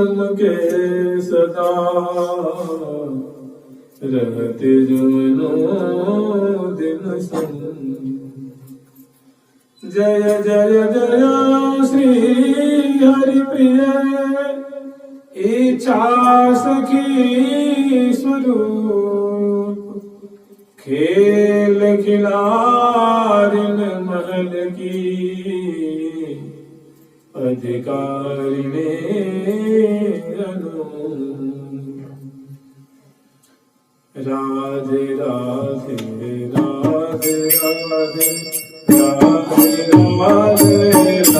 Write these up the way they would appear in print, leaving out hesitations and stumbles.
बन के सदा रहते जो दिन संग। जय जय जय श्री हरि प्रिय इच्छा सखी स्वरूप। खेल खिलारिन महल की अधिकारिणे राधे राधे राधे राधे राधे राधे राधे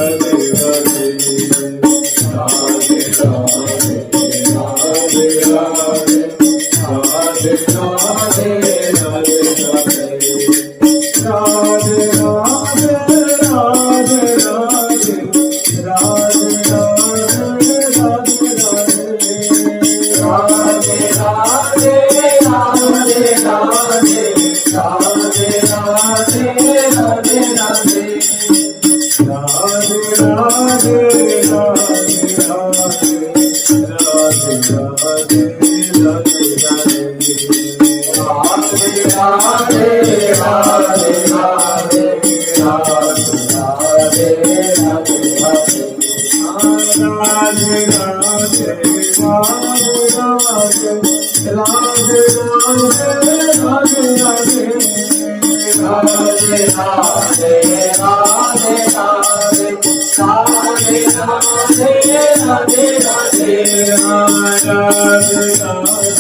राधे राधे राधे राधे राधे राधे राधे राधे राधे राधे राधे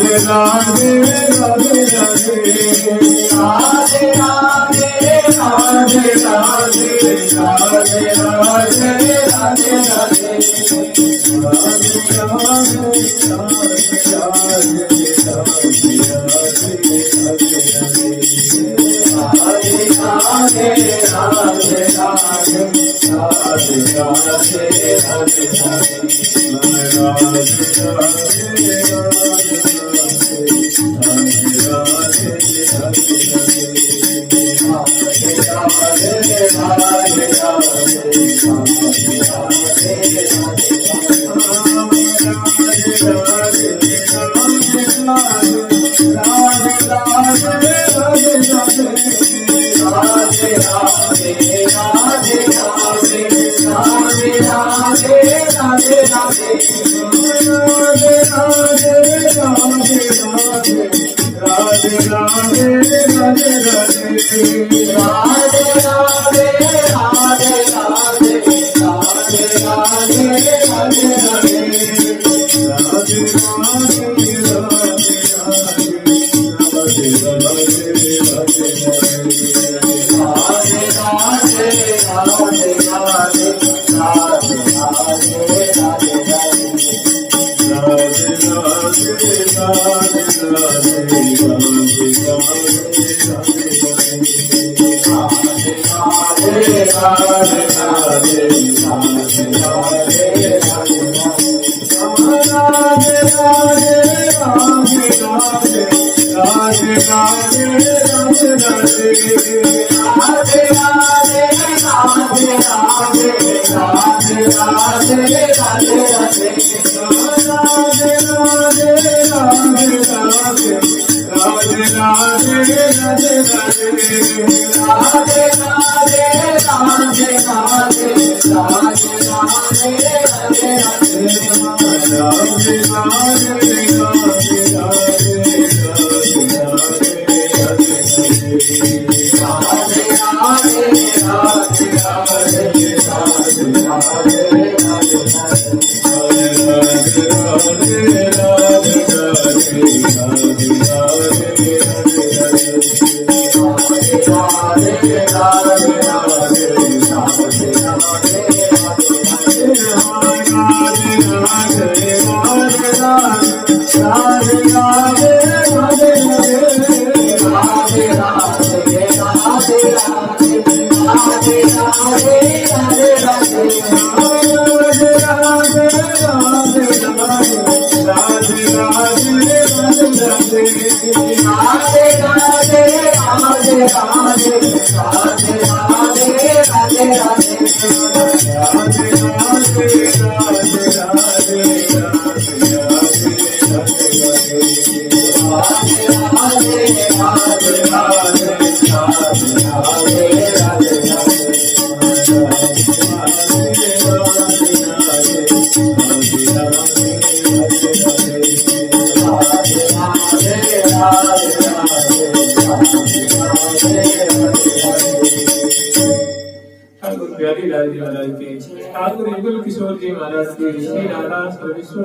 Radhe Radhe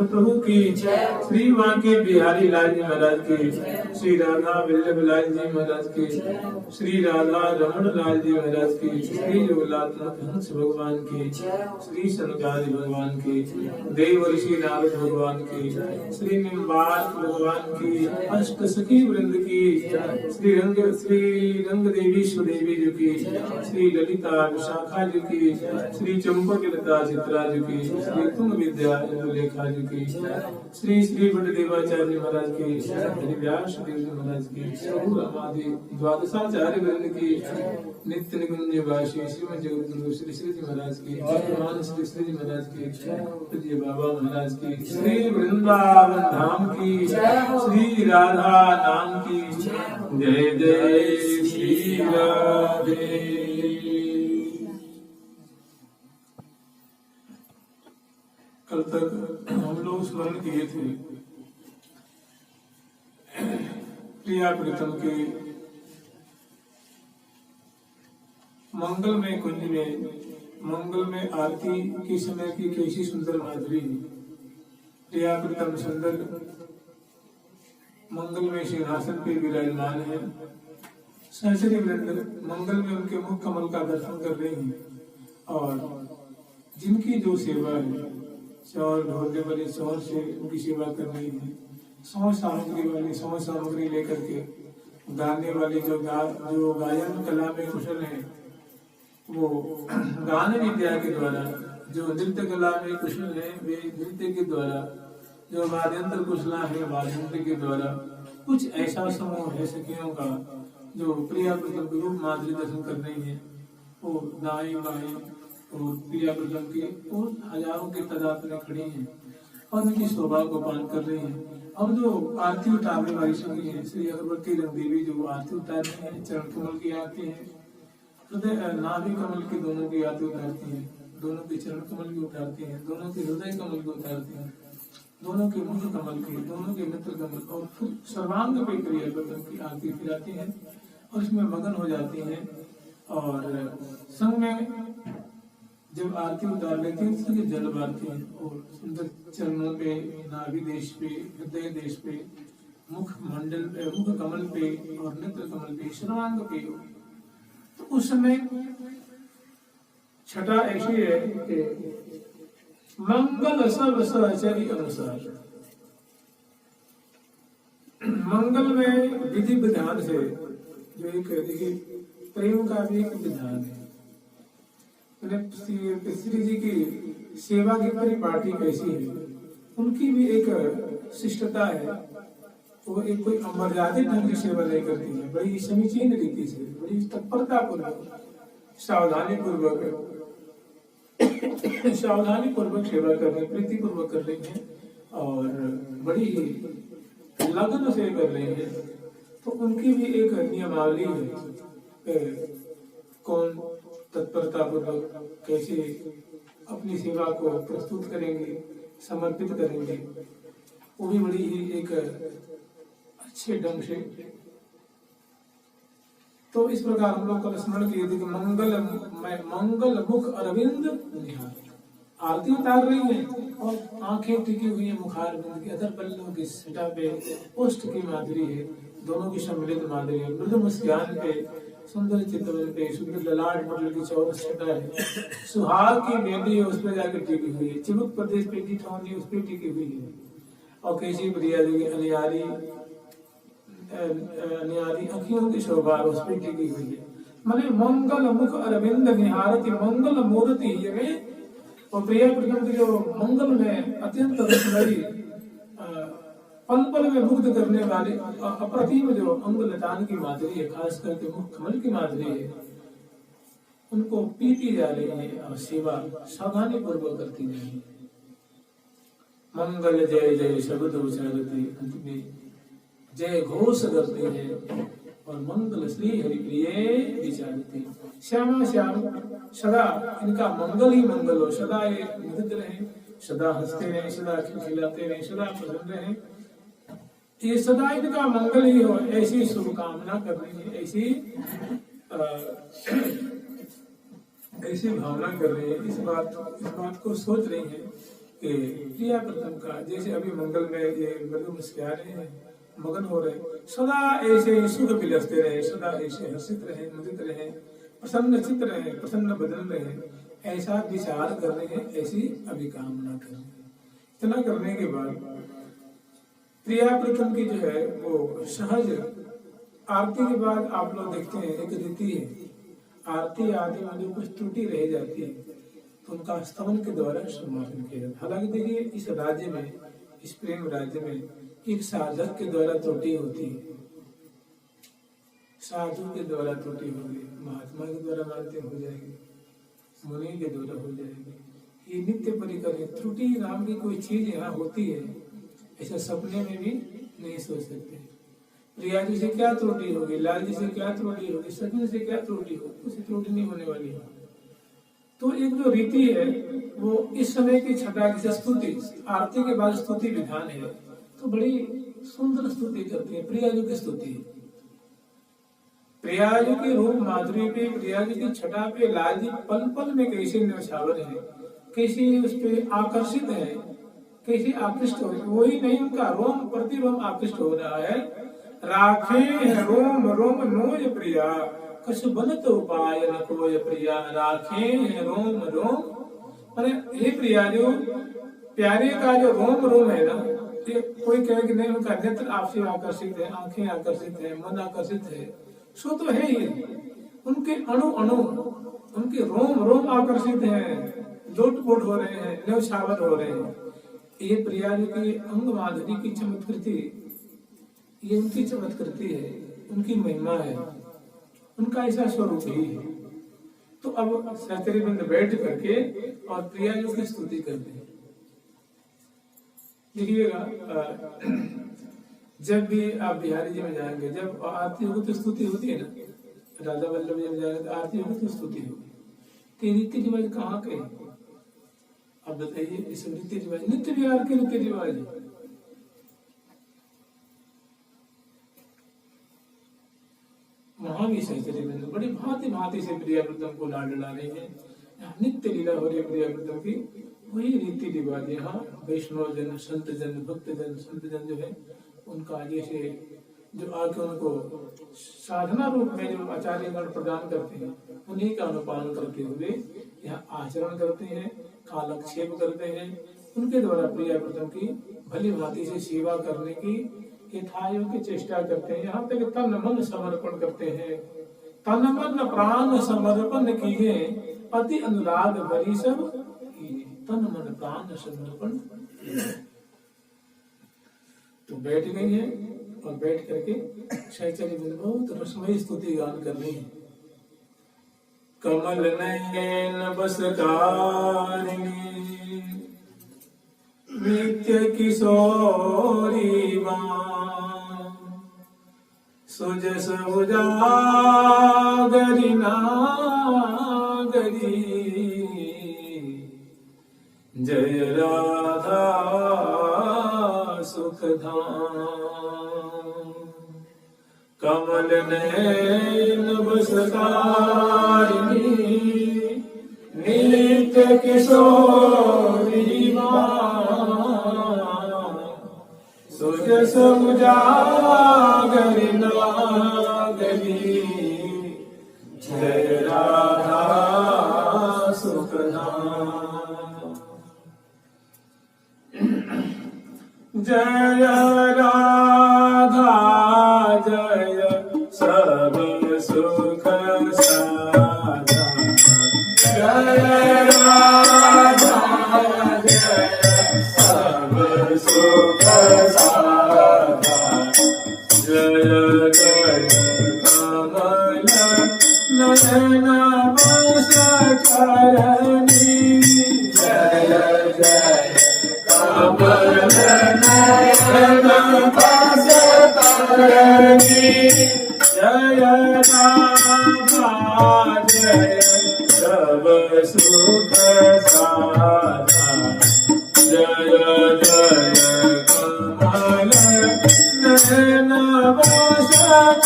प्रभु की, श्री वांके बिहारी लाल जी महाराज की, श्री राधा वल्लभ लाल जी महाराज की, श्री राधा रमण लाल जी महाराज की, श्री योगनाथ हंस भगवान की, श्री सनकादि भगवान की, देव ऋषि नारद भगवान की, श्री निम्बार्क भगवान की, अष्ट सखी वृंद की, श्री रंग देवी सुदेवी जी की, श्री ललिता विशाखा जी की, श्री चंपक लता चित्रा जी की, श्री तुंग विद्या लेखा जी की, श्री श्री देवाचार्य महाराज की, श्री व्यास देव जी महाराज की, प्रभु रमादि द्वादशाचार्य वृंद की, नित्य निकुंज वासी श्रीमद जगतगुरु श्री श्री जी महाराज की, वर्तमान श्री श्री जी महाराज की, पूज्य बाबा महाराज की, श्री वृंदावन धाम की, श्री राधा नाम की, जय जय श्री राधे। कल तक हम लोग स्मरण किए थे प्रिया प्रीतम के मंगल में कुंज में मंगल में आरती के समय की कैसी सुंदर माधुरी। प्रिया प्रीतम सुंदर मंगल में सिंहासन पे विराजमान है। सहचरी वृंद मंगल में उनके मुख कमल का दर्शन कर रही हैं और जिनकी जो सेवा है सौर ढोलने वाले सौर से उनकी सेवा कर रही है। सौर सामग्री वाली सौर सामग्री लेकर के गाने वाले जो गायन कला में कुशल है वो गान विद्या के द्वारा, जो नृत्य कला में कुशल है वे नृत्य के द्वारा, जो वाद्यंत्र कुशला है वाद्यंत्र के द्वारा। कुछ ऐसा समूह है सखियों का जो प्रिया प्रीतम रूप माधुरी दर्शन कर रही है। वो दाएं बाएं और प्रिया प्रीतम की और हजारों की तादाद में खड़ी हैं और उनकी शोभा को पान कर रही हैं। अब जो आरती उतारने वाली सभी है श्री अगरबत्ती रंग देवी जो आरती उतारती है, चरण कमल की आरती है, हृदय नाभि कमल की दोनों की आरती उतारती है, दोनों के चरण कमल की उतारती है, दोनों के हृदय कमल की उतारती है, दोनों के मुख कमल की, दोनों के मित्र कमल, और फिर सर्वांग पे प्रियव्रतम की आरती फिराती है और इसमें मगन हो जाती है। और संग में जब आरती उतार लेती है तो जल बारती है और सुंदर चरणों पे, नाभि देश पे, हृदय देश पे, मुख मंडल पे, मुख कमल पे और नेत्र कमल पे, सर्वांग पे। तो उस समय छठा ऐसी है कि मंगल सब सहचरी अनुसार, मंगल में विधि विधान से जो एक देखिए प्रेम का भी एक विधान है। श्री जी की सेवा की परिपाटी कैसी है, उनकी भी एक शिष्टता है। वो एक कोई अमर्यादित ढंग की सेवा नहीं करती है, बड़ी समीचीन रीति से, बड़ी तत्परता पूर्वक, सावधानी पूर्वक सेवा कर रहे, प्रीति पूर्वक कर रही है और बड़ी लगन से कर रही है। तो उनकी भी एक नियमावली है, कौन तत्परता पूर्वक कैसे अपनी सेवा को प्रस्तुत करेंगे, समर्पित करेंगे, वो भी बड़ी ही एक अच्छे ढंग से। तो इस प्रकार हम लोग कल स्मरण किए थे कि मंगल मुख अरविंद निहार, आरती उतार रही है और आंखें टिकी हुई है मुखारविंद की, अधर पल्लों की सटा पे ओष्ठ की माधुरी है, दोनों की सम्मिलित माधुरी है, मृदु मुस्कान पे, सुंदर चितवन पे, सुंदर ललाट पटल की चौरस छटा है, सुहाग की मेहंदी है उस पर जाकर टिकी हुई है, चिबुक प्रदेश पे की ठौनी उस पर टिकी हुई है, और कैसी प्रिया जी अनियारी अखियों की शोभा उस पर टिकी हुई है। माने मंगल मुख अरविंद निहारती मंगल मूर्ति ये, और प्रिया प्रथम की जो मंगल में अत्यंत रसभरी पल पल में मुग्ध करने वाले अप्रतिम जो अंग लतान की माधुरी है, खास करके मुख कमल की माधुरी है, उनको पीती जा रही है और सेवा सावधानी पूर्वक करती जा रही है। मंगल जय जय शब्द उच्चारते, अंत में जय घोष करते हैं और मंगल श्री हरि प्रिय विचारते। श्यामा श्याम सदा इनका मंगल ही मंगल हो, सदा ये मुग्ध रहे, सदा हंसते रहे, सदा खिलाते रहे, सदा प्रसन्न रहे, ये सदा इनका मंगल ही हो, ऐसी शुभकामना कर रही है, ऐसी भावना कर रही है। इस बात को सोच रही है कि प्रिया प्रथम का जैसे अभी मंगल में ये मृदु मुस्कुरा रहे हैं, मगन हो रहे, सदा ऐसे सुख विलसते रहे, सदा ऐसे हर्षित रहे, मुदित रहे, प्रसन्न चित्त रहे, प्रसन्न बदन रहे, ऐसा विचार कर रहे हैं, ऐसी अभिकामना कर रहे हैं। इतना करने के बाद प्रिया प्रथम की जो है वो सहज आरती के बाद आप लोग देखते हैं एक रीति है, आरती आदि में जो कुछ त्रुटि रह जाती है तो उनका स्तवन के द्वारा सम्मान किया जाता है। हालांकि देखिए इस राज्य में, इस प्रेम राज्य में एक साधक के द्वारा त्रुटि होती है, साधु के द्वारा त्रुटि होगी, महात्मा के द्वारा मानते हो जाएगी, मुनि के द्वारा हो जाएगी, ये नित्य परिकर है। त्रुटि नाम की कोई चीज यहाँ होती है ऐसा सपने में भी नहीं सोच सकते। प्रिया जी से क्या त्रुटि होगी, लाल जी से क्या त्रुटि होगी, सजन से क्या त्रुटि होगी, उसे त्रुटि नहीं होने वाली है। तो एक जो रीति है वो इस समय की छठा की स्तुति, आरती के बाद स्तुति विधान है, तो बड़ी सुंदर स्तुति करती है। प्रियाजू की स्तुति, प्रियाजू की रूप माधुरी पे, प्रियाजू की छठा पे लाल जी पल पल में कैसे न्यौछावर है, कैसे उस पे आकर्षित है, कैसे आकृष्ट हो, वही नहीं उनका रोम प्रति रोम आकृष्ट हो रहा है। राखे रोम रोम नोय प्रिया, कछु बनत उपाय न कोय प्रिया, राखे रोम रोम, अरे हे प्रिया जो प्यारे का जो रोम रोम है ना, कोई कहे कि नहीं उनका नेत्र आपसे आकर्षित है, आंखें आकर्षित है, मन आकर्षित है, सो तो है ही, उनके अणु अणु, उनके रोम रोम आकर्षित है, लोटपोट हो रहे हैं, न्यौछावर हो रहे हैं। ये प्रिया जी की अंग माधुरी की चमत्कृति, ये उनकी चमत्कृति है, उनकी महिमा है, उनका ऐसा स्वरूप ही है। तो अब सहचरीबंद बैठ करके और प्रिया जी की स्तुति करते हैं। देखिएगा जब भी आप बिहारी जी में जाएंगे, जब आरती होगी तो स्तुति होती है ना, राधा वल्लभ जी में जाएंगे तो आरती होगी तो स्तुति होगी। तो रीति रिवाज कहाँ के? अब बताइए, इस रीति रिवाज नित्य बिहार के रीति रिवाज है। वहां भी सहचर्य बिंदु बड़ी भांति भांति से प्रियाव्रतम को लाड डला रही है। नित्य लीला हो रही है प्रियाव्रतम की, वही रीति रिवाज यहाँ वैष्णव जन, संत जन, भक्त जन, संत जन जो है उनका आगे से जो आके उनको साधना रूप में जो आचार्यगण प्रदान करते हैं, उन्हीं का अनुपालन करते हुए यहाँ आचरण करते हैं, कालक्षेप करते हैं। उनके द्वारा प्रियाव्रतम की भली भांति से सेवा करने की यथायोग की चेष्टा करते हैं। यहाँ तक तन मन समर्पण करते हैं। तन मन प्राण समर्पण कीजिए, अति अनुराग भरी सब कीजिए। तन मन प्राण समर्पण। तो बैठ गई है और बैठ करके सहचर्य में बहुत रसमयी स्तुति गान कर रही है। कमल नयन बस कारिणी नित्य किशोरी सुजस उजागरी नागरी जय राधा सुखधाम। कमल नयन बस कारिणी नित्य किशोरी सुजस उजागरी नागरी जय राधा सुखधाम। जय राधा जय सब सुख साधा। जय राधा जय सब सुख साधा। जय जय कमल नयन बस कारिणी जय जय कमल नयन बस कारिणी जय राधा जय सब सुख साधा। जय जय कमल नयन बस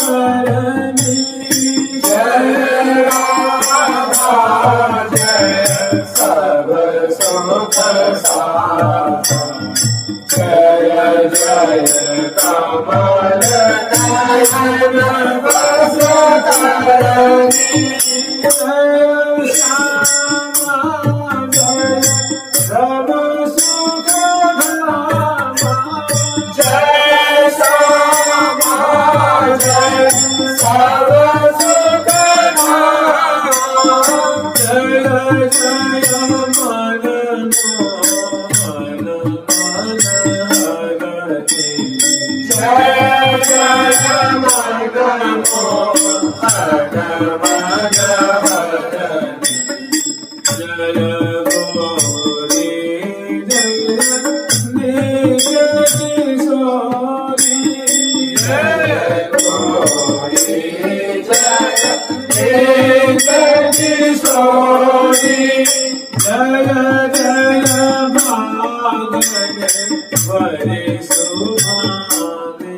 कारिणी जय राधा जय सब सुख साधा। जय जय कमल नयन बस कारिणी जय श्यामा जय सब सुख धाम। जय श्यामा जय सब सुख धाम। जय जय मन जय जय मगन मोहन मन हरति। जय गौरी जय नित्य किशोरी। जय गौरी जय नित्य किशोरी। जय जय भागन बड़े सुभाने।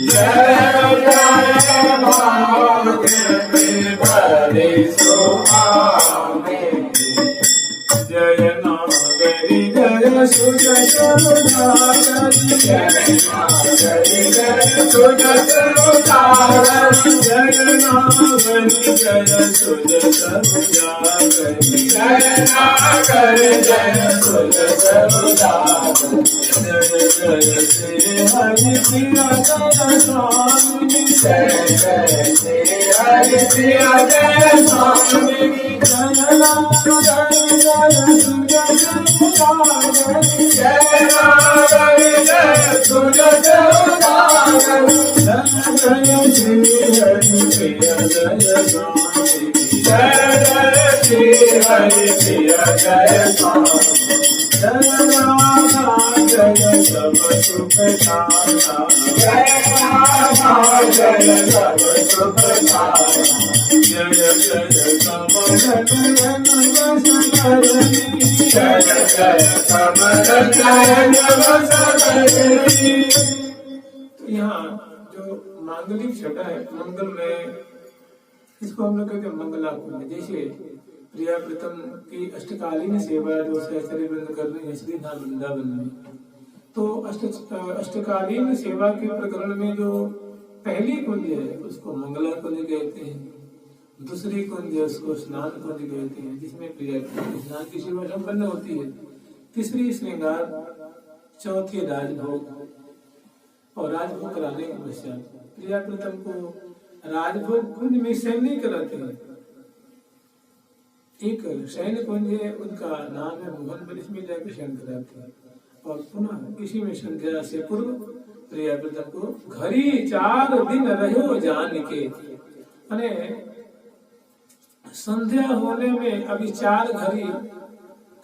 जय जय भागन बड़े सुभाने। जय नागरी जय सुजस उजागरी। जय नागरी जय सुजस उजागरी। जय नागरी जय सुजस उजागरी। जय नागरी जय सुजस उजागरी। जय जय श्री हरि प्रिया जय स्वामी। जय जय श्री हरि प्रिया जय स्वामी। जय राम जय जय सुजस उजागरी। जय नागरी जय सुजस उजागरी। जय जय श्री हरि प्रिया जय स्वामी। जय जय श्री हरि प्रिया जय स्वामी। जय राम जय सब सुख सारा, जय राधा जय सब सुख सारा, जय जय कमल नयन वसुधरणी, जय जय कमल नयन वसुधरणी। यहाँ जो मांगलिक छटा है मंगल में, इसको हम लोग कहते हैं मंगलाकुंज। जैसे प्रिया प्रीतम की अष्टकालीन सेवा जो सहचर्य वृंद कर रही है श्री धाम वृंदावन में, तो अष्टकालीन सेवा के प्रकरण में जो पहली कुंज है उसको मंगला कुंज कहते हैं, दूसरी कुंज है उसको स्नान कुंज कहते हैं, जिसमें प्रिया स्नान की सेवा संपन्न होती है। तीसरी श्रृंगार, चौथी राजभोग, और राजभोग कराने के पश्चात प्रिया प्रीतम को राजभोग कुंज में शयन नहीं कराते हैं। एक शयन कुंज है, उनका नाम है भुवन, पर इसमें जाकर शयन कराते हैं। और पुनः इसी में संध्या से पूर्व प्रिया प्रीतम को घड़ी 4 दिन रहो जान के, अने संध्या होने में अभी 4 घड़ी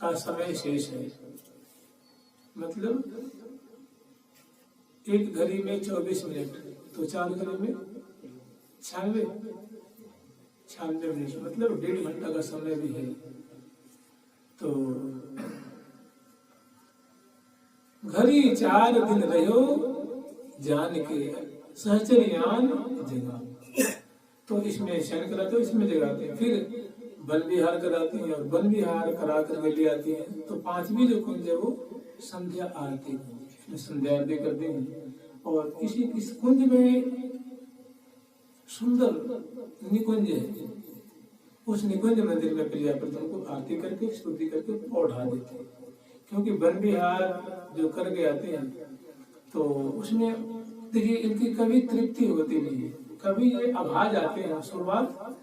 का समय शेष है। मतलब एक घड़ी में 24 मिनट, तो 4 घड़ी में 96 मिनट, मतलब 1.5 घंटा का समय भी है। तो घड़ी 4 दिन रहो जान के सहचर्यान जगा, तो इसमें शयन कराते, इसमें जगाते हैं। फिर वन विहार कराती हैं, और वन विहार करा कर ले आती हैं। तो 5वीं जो कुंज है वो संध्या आरती, संध्या आरती करते हैं। और इस कुंज में सुंदर निकुंज है, उस निकुंज मंदिर में प्रिया प्रीतम को आरती करके स्तुति करके पौधा देते हैं। क्योंकि वन विहार जो करके आते हैं तो उसमें देखिए इनकी कभी तृप्ति होती नहीं है, कभी ये आभाज आते हैं। शुरुआत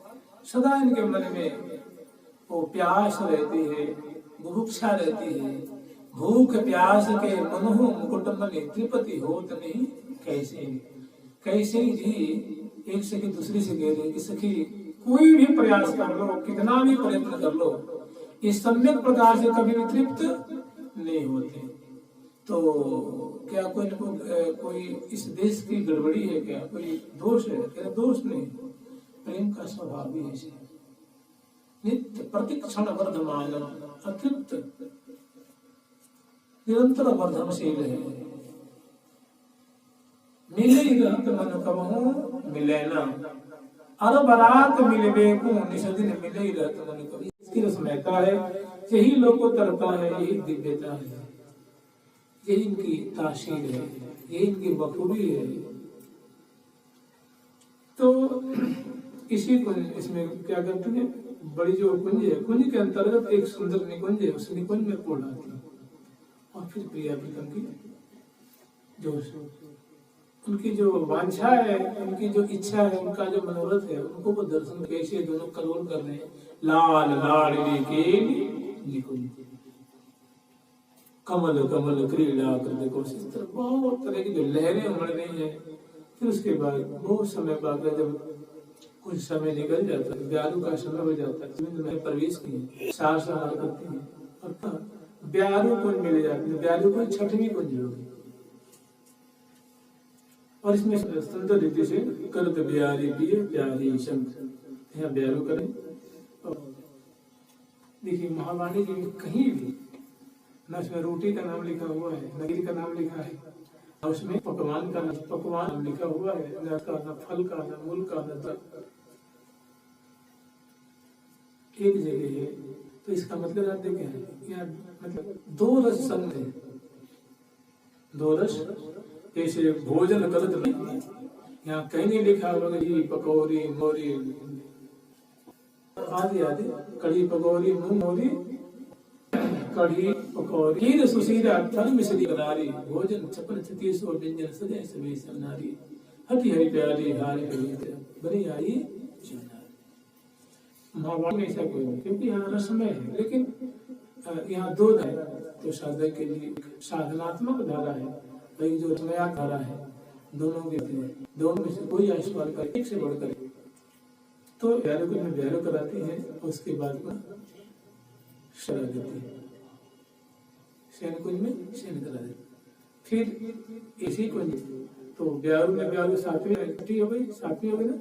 सदा इनके मन में वो प्यास रहती है, बुभुक्षा रहती है। भूख प्यास के मनोह मुकुट मने त्रिपति होत नहीं कैसे, कैसे जी एक सखी दूसरी से कह रही कि सखी कोई भी प्रयास कर लो, कितना भी प्रयत्न कर लो, इस सम्यक प्रकार से कभी भी तृप्त नहीं होते। तो क्या कोई इस देश की गड़बड़ी है, क्या कोई दोष है? क्या दोष नहीं, प्रेम का स्वभाव ही है। नित्य प्रतिक्षण वर्धमान अतृप्त निरंतर वर्धनशील है। मिले रहत मन कबहू मिले ना, अर बरात मिलबे को निषदिन मिले रहत मन कबहू। इसकी रसमयता है, यही लोकोत्तरता है, यही दिव्यता है, यही इनकी तासीर है, यही इनकी बखूबी है। तो इसी को इसमें क्या करते हैं, बड़ी जो कुंज है, कुंज के अंतर्गत एक सुंदर निकुंज है, उस निकुंज में फूल आती है। और फिर प्रिया प्रीतम की जो उनकी जो वांछा है, उनकी जो इच्छा है, उनका जो मनोरथ है, उनको वो दर्शन कैसे दोनों कलोल कर रहे हैं। लाल लाडली के निकुंज, कमल कमल क्रीड़ा कर देखो, इस तरह बहुत तरह की जो लहरें उमड़ रही हैं। फिर उसके बाद बहुत समय बाद जब कुछ समय निकल जाता है, ब्यारू का समय हो जाता है, में प्रवेश किए सार संहार करते हैं, और ब्यारू कुंज मिले जाते हैं। ब्यारू कुंज 6वीं कुंज होगी, और इसमें सुंदर रीति से करत ब्यारी पिए प्यारी शंख, यहाँ ब्यारू करें। देखिए महावाणी जी कहीं भी न उसमें रोटी का नाम लिखा हुआ है, न गिर का नाम लिखा है, और उसमें पकवान नाम लिखा हुआ है, न फल का, न मूल का, न दल, एक जगह है। तो इसका मतलब आप देखें, यहाँ मतलब 2 रस संग है, 2 रस। जैसे भोजन करत नहीं, यहाँ कहीं नहीं लिखा हुआ कि पकौड़ी मोरी आदि आदि, कड़ी पकौड़ी मूंग मोरी कड़ी पकौड़ी कीर सुशीरा थल मिश्री करारी, भोजन छपन 36 व्यंजन सजय सभी सन्नारी, हटी हरी प्यारी हार बड़ी आई महावाणी में। ऐसा कोई नहीं, क्योंकि यहाँ रसमय है। लेकिन यहाँ 2 है, तो साधक के लिए साधनात्मक धारा है, वही जो रसमया धारा है, दोनों के दोनों में से कोई आस्वाद कर एक से बढ़कर। तो ब्यारू कुंज में ब्यारू कराती है, उसके बाद में शरा देती है, शयन कुंज में शयन करा देती है। फिर इसी को तो ब्यारू में ब्यारू सातवीं छठी हो गई, सातवीं हो गई ना,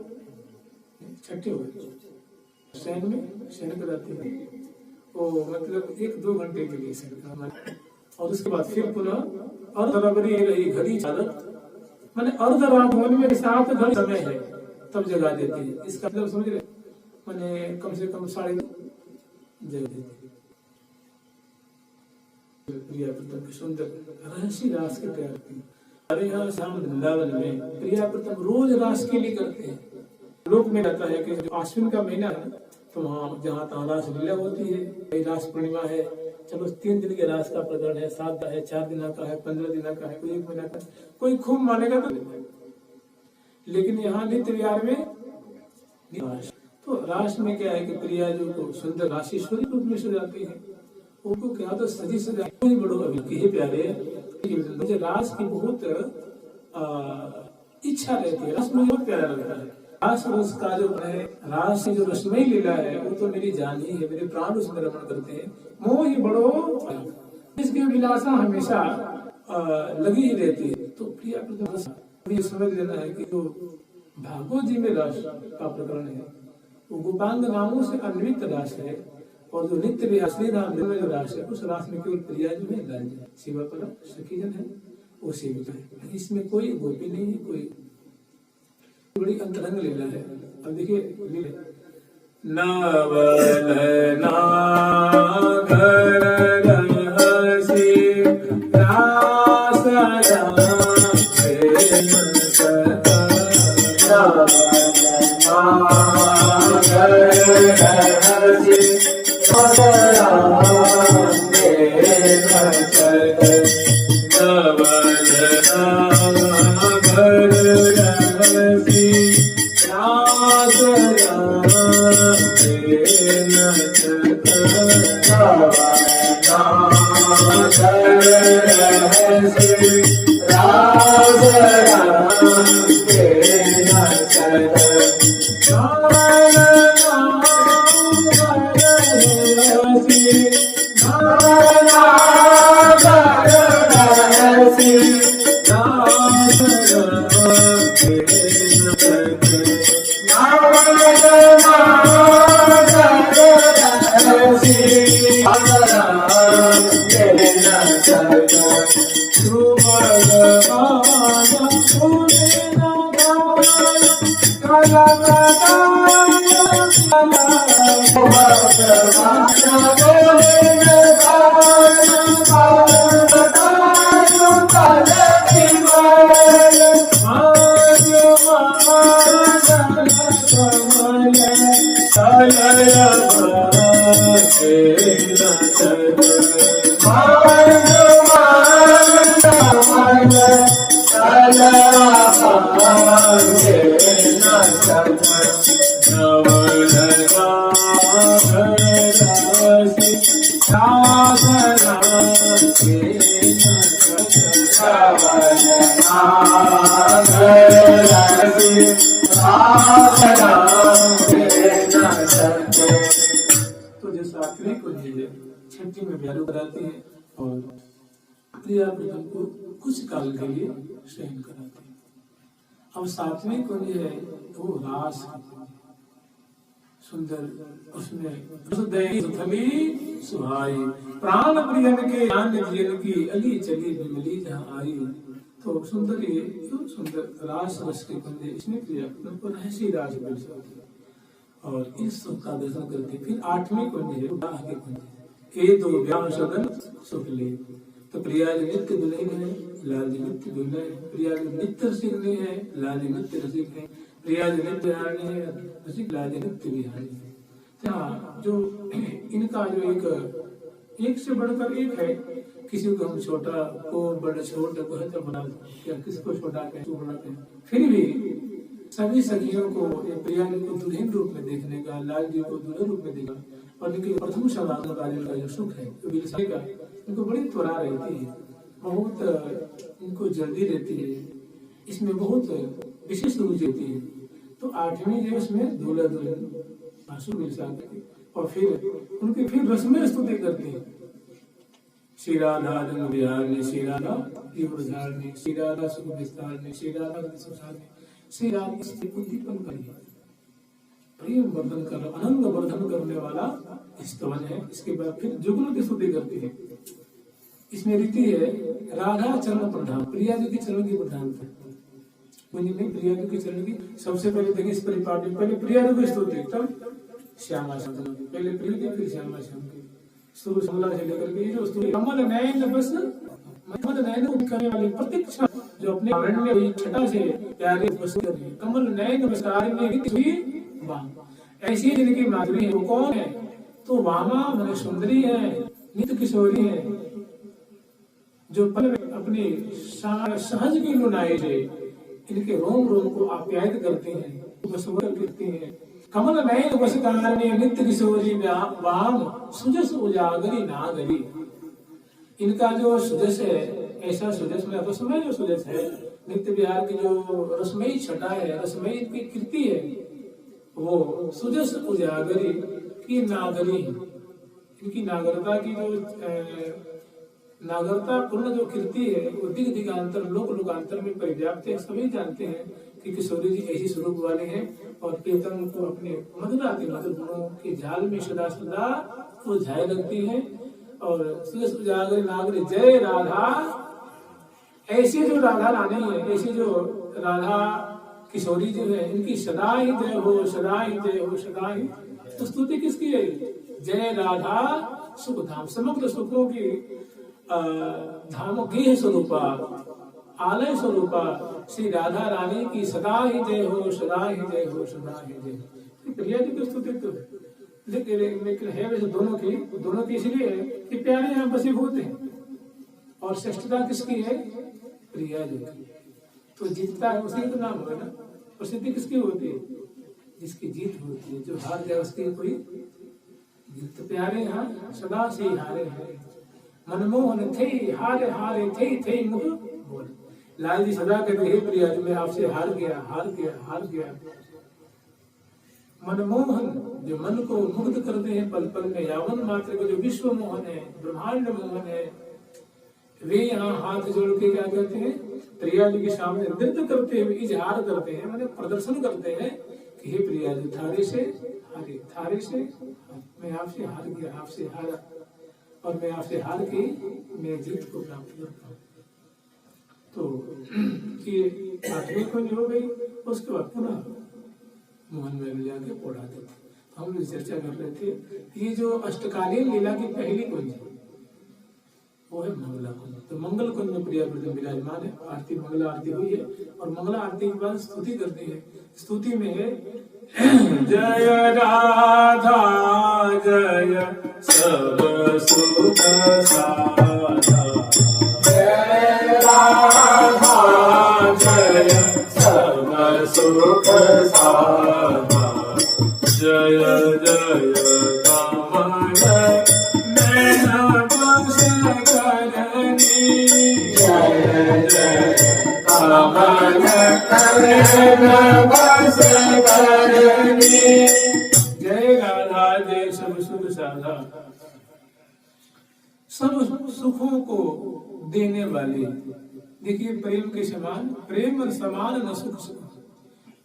छठी हो गई। शयन में शयन कराते हैं वो मतलब 1-2 घंटे के लिए शयन करना, और उसके बाद फिर पुनः अर्ध बराबरी रही घड़ी चादर, मैंने अर्ध रात होने में 7 घड़ी समय है तब जगा देती है। इसका मतलब समझ रहे, मैंने कम से कम 3:30 जगा देती है। प्रिया प्रथम सुंदर रहस्य रास के तैयार की। अरे यहाँ शाम वृंदावन में प्रिया प्रथम रोज रास के लिए करते हैं। लोक में रहता है कि जो आश्विन का महीना है तो वहाँ जहाँ तहाँ रास लीला होती है। रास पूर्णिमा है, चलो 3 दिन के रास का प्रकरण है, 7 है, 4 दिन का है, 15 दिन का है, कोई 1 महीना का, कोई खूब मानेगा तो। लेकिन यहाँ नित्य विहार में तो रास में क्या है कि प्रिया जो को सुंदर राशेश्वरी रूप में सजाती है, उनको क्या तो सजी सजाई बड़ो अभी के प्यारे। मुझे रास की बहुत इच्छा रहती है, रस मुझे बहुत प्यारा लगता है। रास रस का जो है, रास की जो रसमयी लीला है वो तो मेरी जान ही है, मेरे प्राण उसमें रमण करते हैं। मोह ही बड़ो इसकी विलासा हमेशा लगी ही रहती है। तो प्रिया ये समझ लेना है कि जो भागवत जी में रस का प्रकरण है वो गोपांग नामों से अन्वित रास है, और जो नित्य भी असली नाम में जो रास है उस रास में केवल प्रिया जो है लाल सेवा पर सखी जन है वो सेविका है। इसमें कोई गोपी नहीं है, कोई बड़ी अंतरंग लीला है। अब देखिए नावल नागर रहसी रास तो जो सातवीं को छठी में ब्यारू कराती है और प्रिया प्रथम को कुछ काल के लिए शयन कराती है। अब सातवीं को है वो रास सुंदर, उसमें सुहाई प्राण प्रियन के ज्ञान जियन की अली चली बिमली जहाँ आई। तो सुंदर ये सुंदर रास रस के बंदे इसमें प्रिया को रहसी रास दर्शाती है और इस का दर्शन करते। फिर 8वीं कुंज है आगे कुंज ए दो व्याम सदन सुख ले। तो प्रिया जी नित्य दुल्हन है, लाल जी नित्य दुल्हन है। प्रिया जी नित्य रसिकनी है, लाल जी नित्य रसिक है। प्रिया जी नित्य विहारिणी है, रसिक लाल जी नित्य विहारिणी है। जो इनका जो एक से बढ़कर एक है, किसी को हम छोटा को बड़ा छोटा को है तो बना, या किसको छोटा कहते बड़ा कहते, फिर भी सभी सखियों को प्रिया जी को दुल्हन रूप में देखने का, लाल जी को दुल्हन रूप में देखा और इनके प्रथम समागम कार्य का जो सुख है का इनको बड़ी त्वरा रहती है, बहुत इनको जल्दी रहती है, इसमें बहुत विशेष रुचि रहती है। तो 8वीं जो उसमें दूल्हा दुल्हन आंसू मिलता और फिर उनकी फिर रस्में स्तुति करती है। श्री राधा रंग बिहारणी, श्री राधा युवधारणी, श्री राधा सुख विस्तारणी, श्री राधा सुखारणी, श्री राधा से उद्दीपन करिए, प्रेम वर्धन कर, आनंद वर्धन करने वाला स्तवन है। इसके बाद फिर जुगल की स्तुति करती है। इसमें रीति है राधा चरण प्रधान, प्रिया जी के चरण की प्रधानता। प्रिया जी के चरण की सबसे पहले देखिए, इस परिपाटी पहले प्रिया जी की स्तुति, तब श्यामा श्याम की, पहले प्रिय की फिर श्यामा श्याम की। शुरू समला से लेकर के जो स्तुति, कमल नयन बस कमल नयन करने वाली प्रतीक्षा जो अपने अरण्य में छटा से प्यारे बस कर रही है, कमल नयन बसार में ऐसी जिनकी माधुरी है, वो कौन है? तो वामा मन सुंदरी है, नित्य किशोरी है, जो पल में अपनी सहज की लुनाई से इनके रोम रोम को आप्यायित करते हैं, बसवर करते हैं। कमल नयन बस कारणे नित्य किशोरी वाम सुजस उजागरी नागरी। इनका जो सुजस है, ऐसा सुजस में रसमय जो सुजस है, नित्य विहार की जो रसमयी छटा है, रसमयी इनकी कीर्ति है, वो सुजस उजागरी की नागरी। इनकी नागरता की जो नागरता पूर्ण जो कीर्ति है, वो दिग दिगांतर लोक लोकांतर में पर्याप्त है। सभी जानते हैं कि किशोरी जी ऐसी स्वरूप वाले हैं और प्रीतम को अपने मधुराति मधुर गुणों के जाल में सदा सदा वो झाए लगती है। और सुजस उजागरी नागरी जय राधा, ऐसी जो राधा रानी है, ऐसी जो राधा किशोरी जो है, इनकी सदा ही जय हो, सदा ही जय हो, सदा ही। तो स्तुति किसकी है? जय राधा सुख धाम, समग्र सुखों की धाम गृह स्वरूपा, आलय स्वरूपा श्री राधा रानी की सदा ही जय हो, सदा ही जय हो, सदा ही जय हो। प्रिया जी की स्तुति तो लेकिन है वैसे दोनों की इसलिए है कि प्यारे यहाँ बसीभूत हैं। और श्रेष्ठता किसकी है? प्रिया जी की। तो जीतता है उसी का नाम होगा ना। प्रसिद्धि किसकी होती है? जिसकी जीत होती है, जो हार जाए उसकी कोई जीत। तो प्यारे यहाँ सदा से हारे हारे, मनमोहन थे हारे हारे थे मुख बोल। लाल जी सदा कहते हे प्रिया जी, मैं आपसे हार गया। मनमोहन जो मन को मुग्ध करते हैं पल पल में, यावन मात्र के जो विश्व मोहन है, ब्रह्मांड मोहन है, वे यहाँ हाथ जोड़ के क्या कहते हैं? प्रिया जी के सामने नृत्य करते हुए इजहार करते हैं, मतलब प्रदर्शन करते हैं कि हे प्रिया जी, थारे से मैं आपसे हार गया, आपसे हारा, और मैं आपसे हार के मैं जीत को प्राप्त करता हूँ। तो ये 8वीं कुंज हो गई। उसके बाद पुनः मोहन में जाके पढ़ाते थे। हम लोग चर्चा कर रहे थे, ये जो अष्टकालीन लीला की पहली कुंज है वो है मंगला कुंज। तो मंगल कुंज में प्रिया विराजमान है। आरती मंगला आरती हुई है और मंगला आरती के बाद स्तुति करती है। स्तुति में है जय राधा जय सब सुख साधा, जय राधा जय सब सुख साधा, जय जय कमल नयन बस करनी, जय जय कमल नयन बस करनी। जय राधा जय सब सुख साधा, सब सुखों को देने वाली। देखिए प्रेम के समान, प्रेम समान न सुख सुख,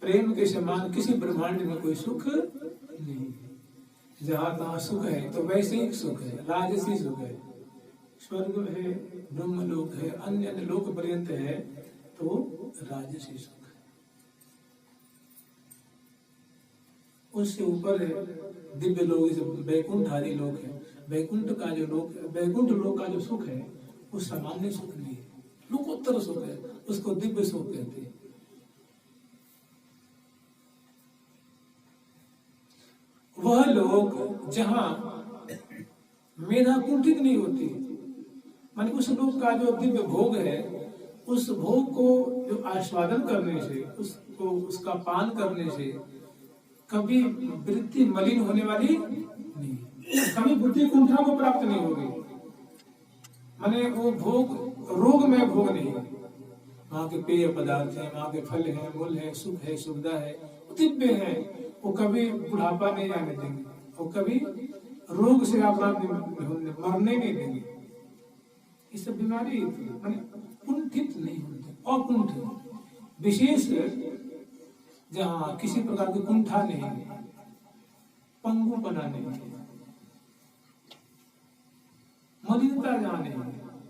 प्रेम के समान किसी ब्रह्मांड में कोई सुख नहीं। जहाँ तहाँ सुख है तो वैसे ही सुख है, राजसी सुख है। स्वर्ग है, ब्रह्मलोक है, अन्य लोक पर्यंत है तो राजसी सुख है। उससे ऊपर है दिव्य लोक, वैकुंठ आदि लोक है। वैकुंठ का जो लोक, वैकुंठ लोक का जो सुख है वो सामान्य सुख नहीं है, लोकोत्तर सुख है, उसको दिव्य सुख कहते हैं। वह लोक जहाँ मेधा कुंठित नहीं होती, माने उस लोक का जो दिव्य भोग है, उस भोग को जो आस्वादन करने से, उसको उसका पान करने से कभी वृत्ति मलिन होने वाली नहीं, कभी बुद्धि कुंठा को प्राप्त नहीं होगी। माने वो भोग रोग में भोग नहीं है। वहाँ के पेय पदार्थ हैं, वहाँ के फल हैं, मूल है, सुख है, सुविधा है, दिव्य है, वो कभी बुढ़ापा नहीं आने देंगे, वो कभी रोग से आप मरने नहीं देंगे। ये सब बीमारी माने कुंठित नहीं होते, अकुंठित, विशेष जहाँ किसी प्रकार की कुंठा नहीं, पंगुपना नहीं, मलिनता जहाँ नहीं,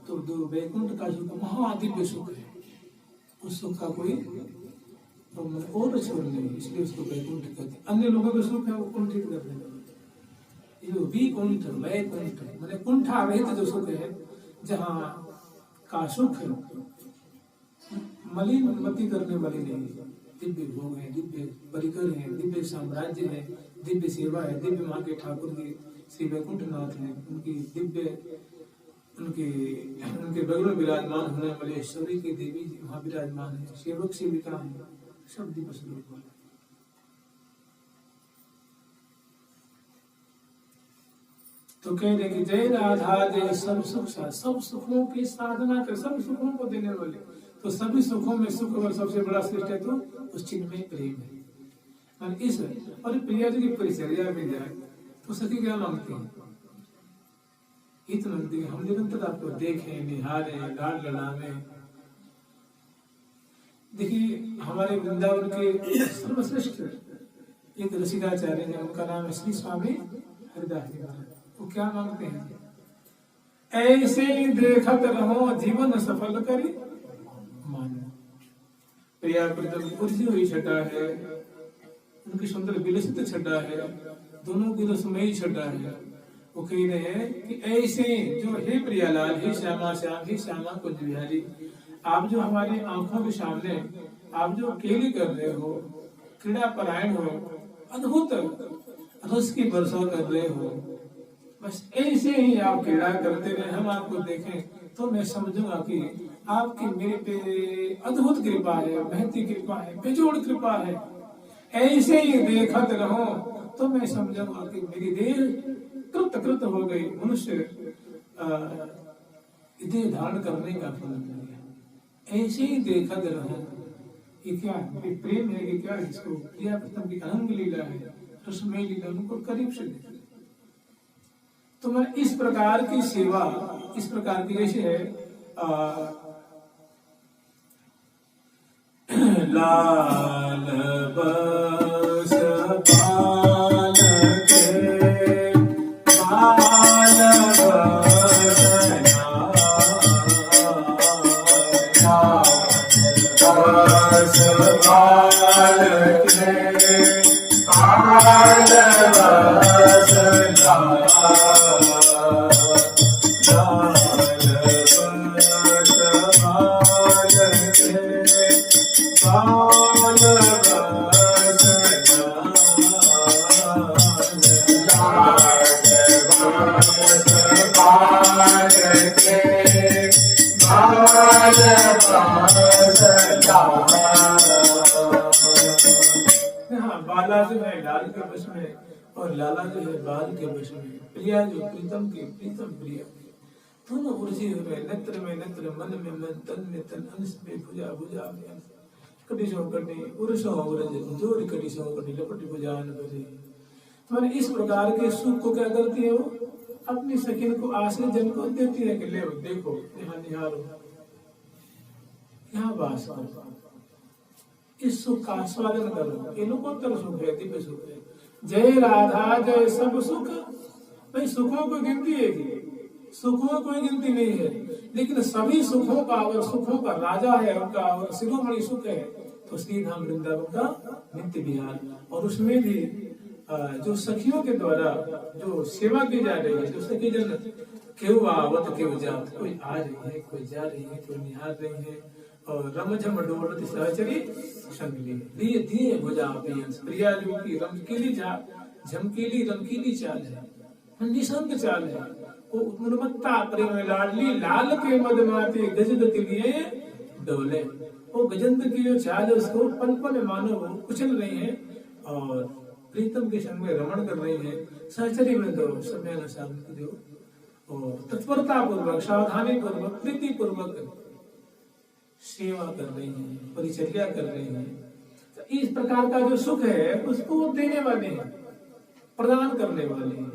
तो जो वैकुंठ का सुख महादिव्य सुख है, उस सुख का कोई और छोड़ नहीं, इसलिए उसको वैकुंठ कहते हैं। अन्य लोगों का सुख है वो कुंठित करते हैं। जो विकुंठ वैकुंठ माने कुंठा रहित जो सुख है, जहाँ का सुख मलिन मति करने वाली नहीं, दिव्य भोग है, दिव्य परिकर है, दिव्य साम्राज्य है, दिव्य सेवा है, दिव्य माँ के ठाकुर जी श्री वैकुंठ नाथ है, उनकी दिव्य उनके बगल में विराजमान होने वाले ऐश्वर्य की देवी जी वहाँ विराजमान है, सेवक सेविका है, सब दिव्य स्वरूप वाले। तो कह रहे कि जय राधा जय सब सुख, सब सुखों की साधना कर, सब सुखों को देने वाले, तो सभी सुखों में सुख और सबसे बड़ा श्रेष्ठ है तो उस चिन्ह में प्रेम है। इस और प्रिया जी की परिचर्या में जाए तो सखी क्या मांगती है, इतना मांगती है हम निरंतर आपको देखें, निहारें, लाड लड़ावे। देखिए हमारे वृंदावन के सर्वश्रेष्ठ एक रसिकाचार्य है, उनका नाम है श्री स्वामी हरिदास जी। वो क्या मांगते हैं, ऐसे ही देखत रहो जीवन सफल करी मानो। प्रिया प्रीतम कुर्सी हुई छटा है, उनकी सुंदर विलसित छटा है, दोनों की रसमयी छटा है। वो कह रहे हैं कि ऐसे जो हे प्रियालाल, हे श्यामा श्याम, हे श्यामा कुंज बिहारी, आप जो हमारी आंखों के सामने आप जो केली कर रहे हो, क्रीड़ा परायण हो, अद्भुत रस की वर्षा कर रहे हो, बस ऐसे ही आप क्रीड़ा करते रहे, हम आपको देखें तो मैं समझूंगा कि आपकी मेरे पे अद्भुत कृपा है, महती कृपा है, बेजोड़ कृपा है। ऐसे ही देखत रहो तो मैं समझूंगा कि मेरी देह कृत हो गई, मनुष्य देह धारण करने का फल मिल गया। ऐसे ही देखत रहो, ये क्या है, प्रेम है कि क्या है, इसको प्रिया प्रथम की अनंग लीला है, रसमय लीला, उनको करीब से देख। तो मैं इस प्रकार की सेवा, इस प्रकार की जैसे है लाल बस पाल के बाल बस पाल के बाल बस बाला जो है लाल के वश में और लाला जो है बाल के वश में, प्रिया जो प्रीतम की प्रीतम प्रिया, दोनों उलझे हुए, नेत्र में नेत्र, मन में मन, तन में तन, अंश में भुजा भुजा में अंश, कटी सो कटी उर्सो उरज जोड़ कटी सो कटी लपट भुजान बजे। तो मैंने इस प्रकार के सुख को क्या करती है, वो अपनी सखी को आश्रय जन को देती है कि ले देखो यहाँ निहारो, यहाँ वास करो, इस सुख का आस्वादन करो, ये लोकोत्तर सुख है, दिव्य सुख है। जय राधा जय सब सुख, भाई सुखों को गिनती है, सुखों कोई गिनती नहीं है, लेकिन सभी सुखों का अगर सुखों का राजा है, उनका अगर शिरोमणि सुख है तो श्री धाम वृंदावन का नित्य विहार। और उसमें भी जो सखियों के द्वारा जो सेवा की जा रही है, जो सखी जन क्यों आवत क्यों जात, कोई आ रही है, कोई जा रही है, कोई निहार रही है, और रमझम डोलत सहचरी संगली दिए दिए भुजा पियंस। प्रिया जो की रमकीली झमकीली रमकीली चाल है, निसंग चाल है, वो उन्मत्ता प्रेम लाडली लाल के मदमाते गजद के लिए डोले। वो गजंद की जो चाल है उसको पल पल मानो कुचल रही है और प्रीतम के संग में रमण कर रही है। सहचरी में दो समय अनुसार जो तत्परता पूर्वक, सावधानी पूर्वक, प्रीति पूर्वक सेवा कर रही है, परिचर्या कर रही है। तो इस प्रकार का जो सुख है उसको देने वाले हैं, प्रदान करने वाले हैं।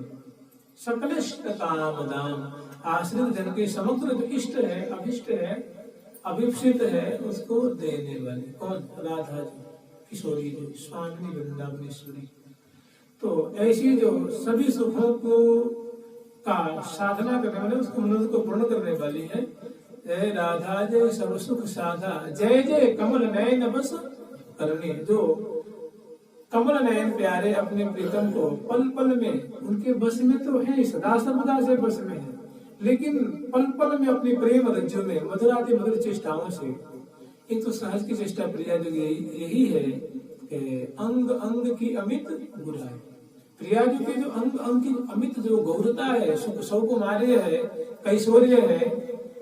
सकलिष्ट काम दाम, आश्रित जन के समग्र जो इष्ट है, अभिष्ट है, अभिप्सित है, उसको देने वाली कौन? राधा जी, किशोरी जो स्वामी वृंदावनेश्वरी। तो ऐसी जो सभी सुखों को का साधना करने वाले, उसको मनोरथ को पूर्ण करने वाली है। जय राधा जय सब सुख साधा, जय जय कमल नयन बस करनी। जो कमल नयन प्यारे अपने प्रीतम को पल पल में, उनके बस में तो है, सदा सर्वदा से बस में है, लेकिन पल पल में अपनी प्रेम रज्जु में मधुराति मधुर चेष्टाओं से, एक तो सहज की चेष्टा प्रिया जो यही है कि अंग अंग की अमित गुराई। प्रिया जी के जो अंग अंग की अमित जो गौरता है, सुख सौकुमार्य है, कैशोर्य है,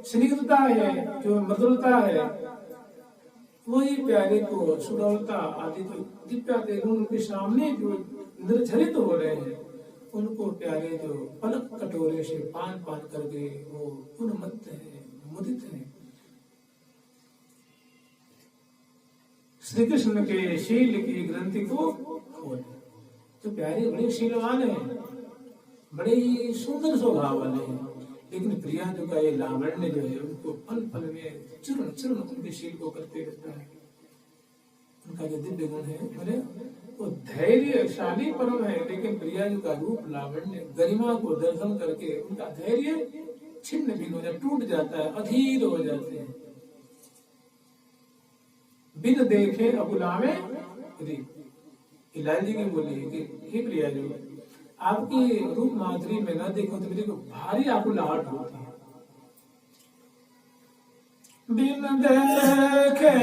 स्निग्धता है, जो मृदुलता है, वही प्यारे को सुडौलता आदि तो दिव्य गुण उनके सामने जो निर्झरित हो रहे हैं, उनको प्यारे जो पलक कटोरे से पान पान करके वो उन्मत्त है, मुदित है। श्री कृष्ण के शील की ग्रंथि को खोले। तो प्यारे बड़े शीलवान है, बड़े ही सुंदर स्वभाव वाले हैं, लेकिन प्रिया जो का ये लावण्य जो है उनको पल पल में चूर्ण चूर्ण उनके शील को करते रहता है। उनका जो दिव्य गुण है, बोले वो धैर्यशाली परम है, लेकिन प्रिया जी का रूप लावण्य गरिमा को दर्शन करके उनका धैर्य छिन्न भिन्न हो जाता, टूट जाता है, अधीर हो जाते हैं। बिन देखे अबुलावे लाल जी की बोली कि हे प्रिया जी, आपकी रूप माधुरी में न देखो तो मेरे को भारी आकुलाहट होती है। बिन देखे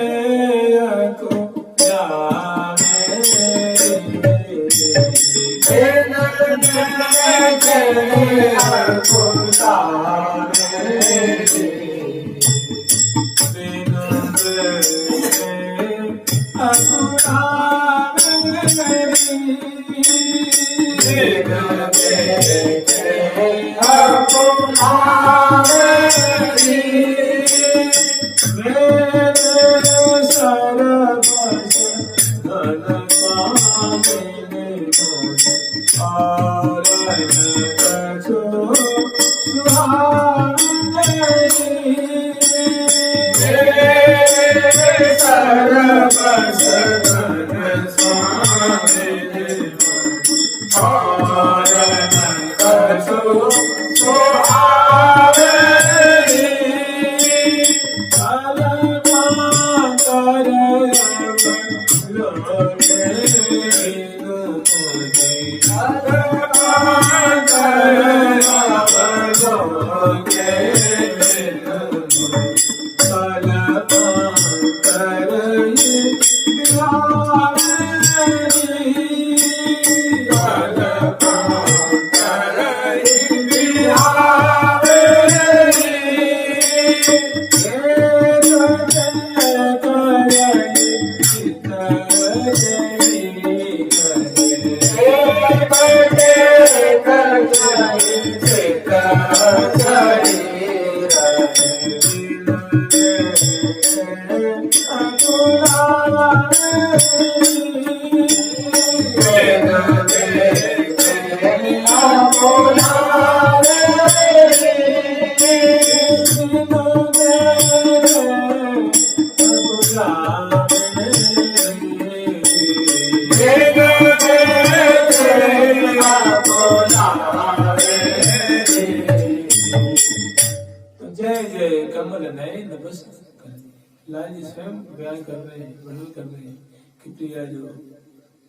लाल जी स्वयं बयान कर रहे हैं, वर्णन कर रहे हैं कि प्रिया जो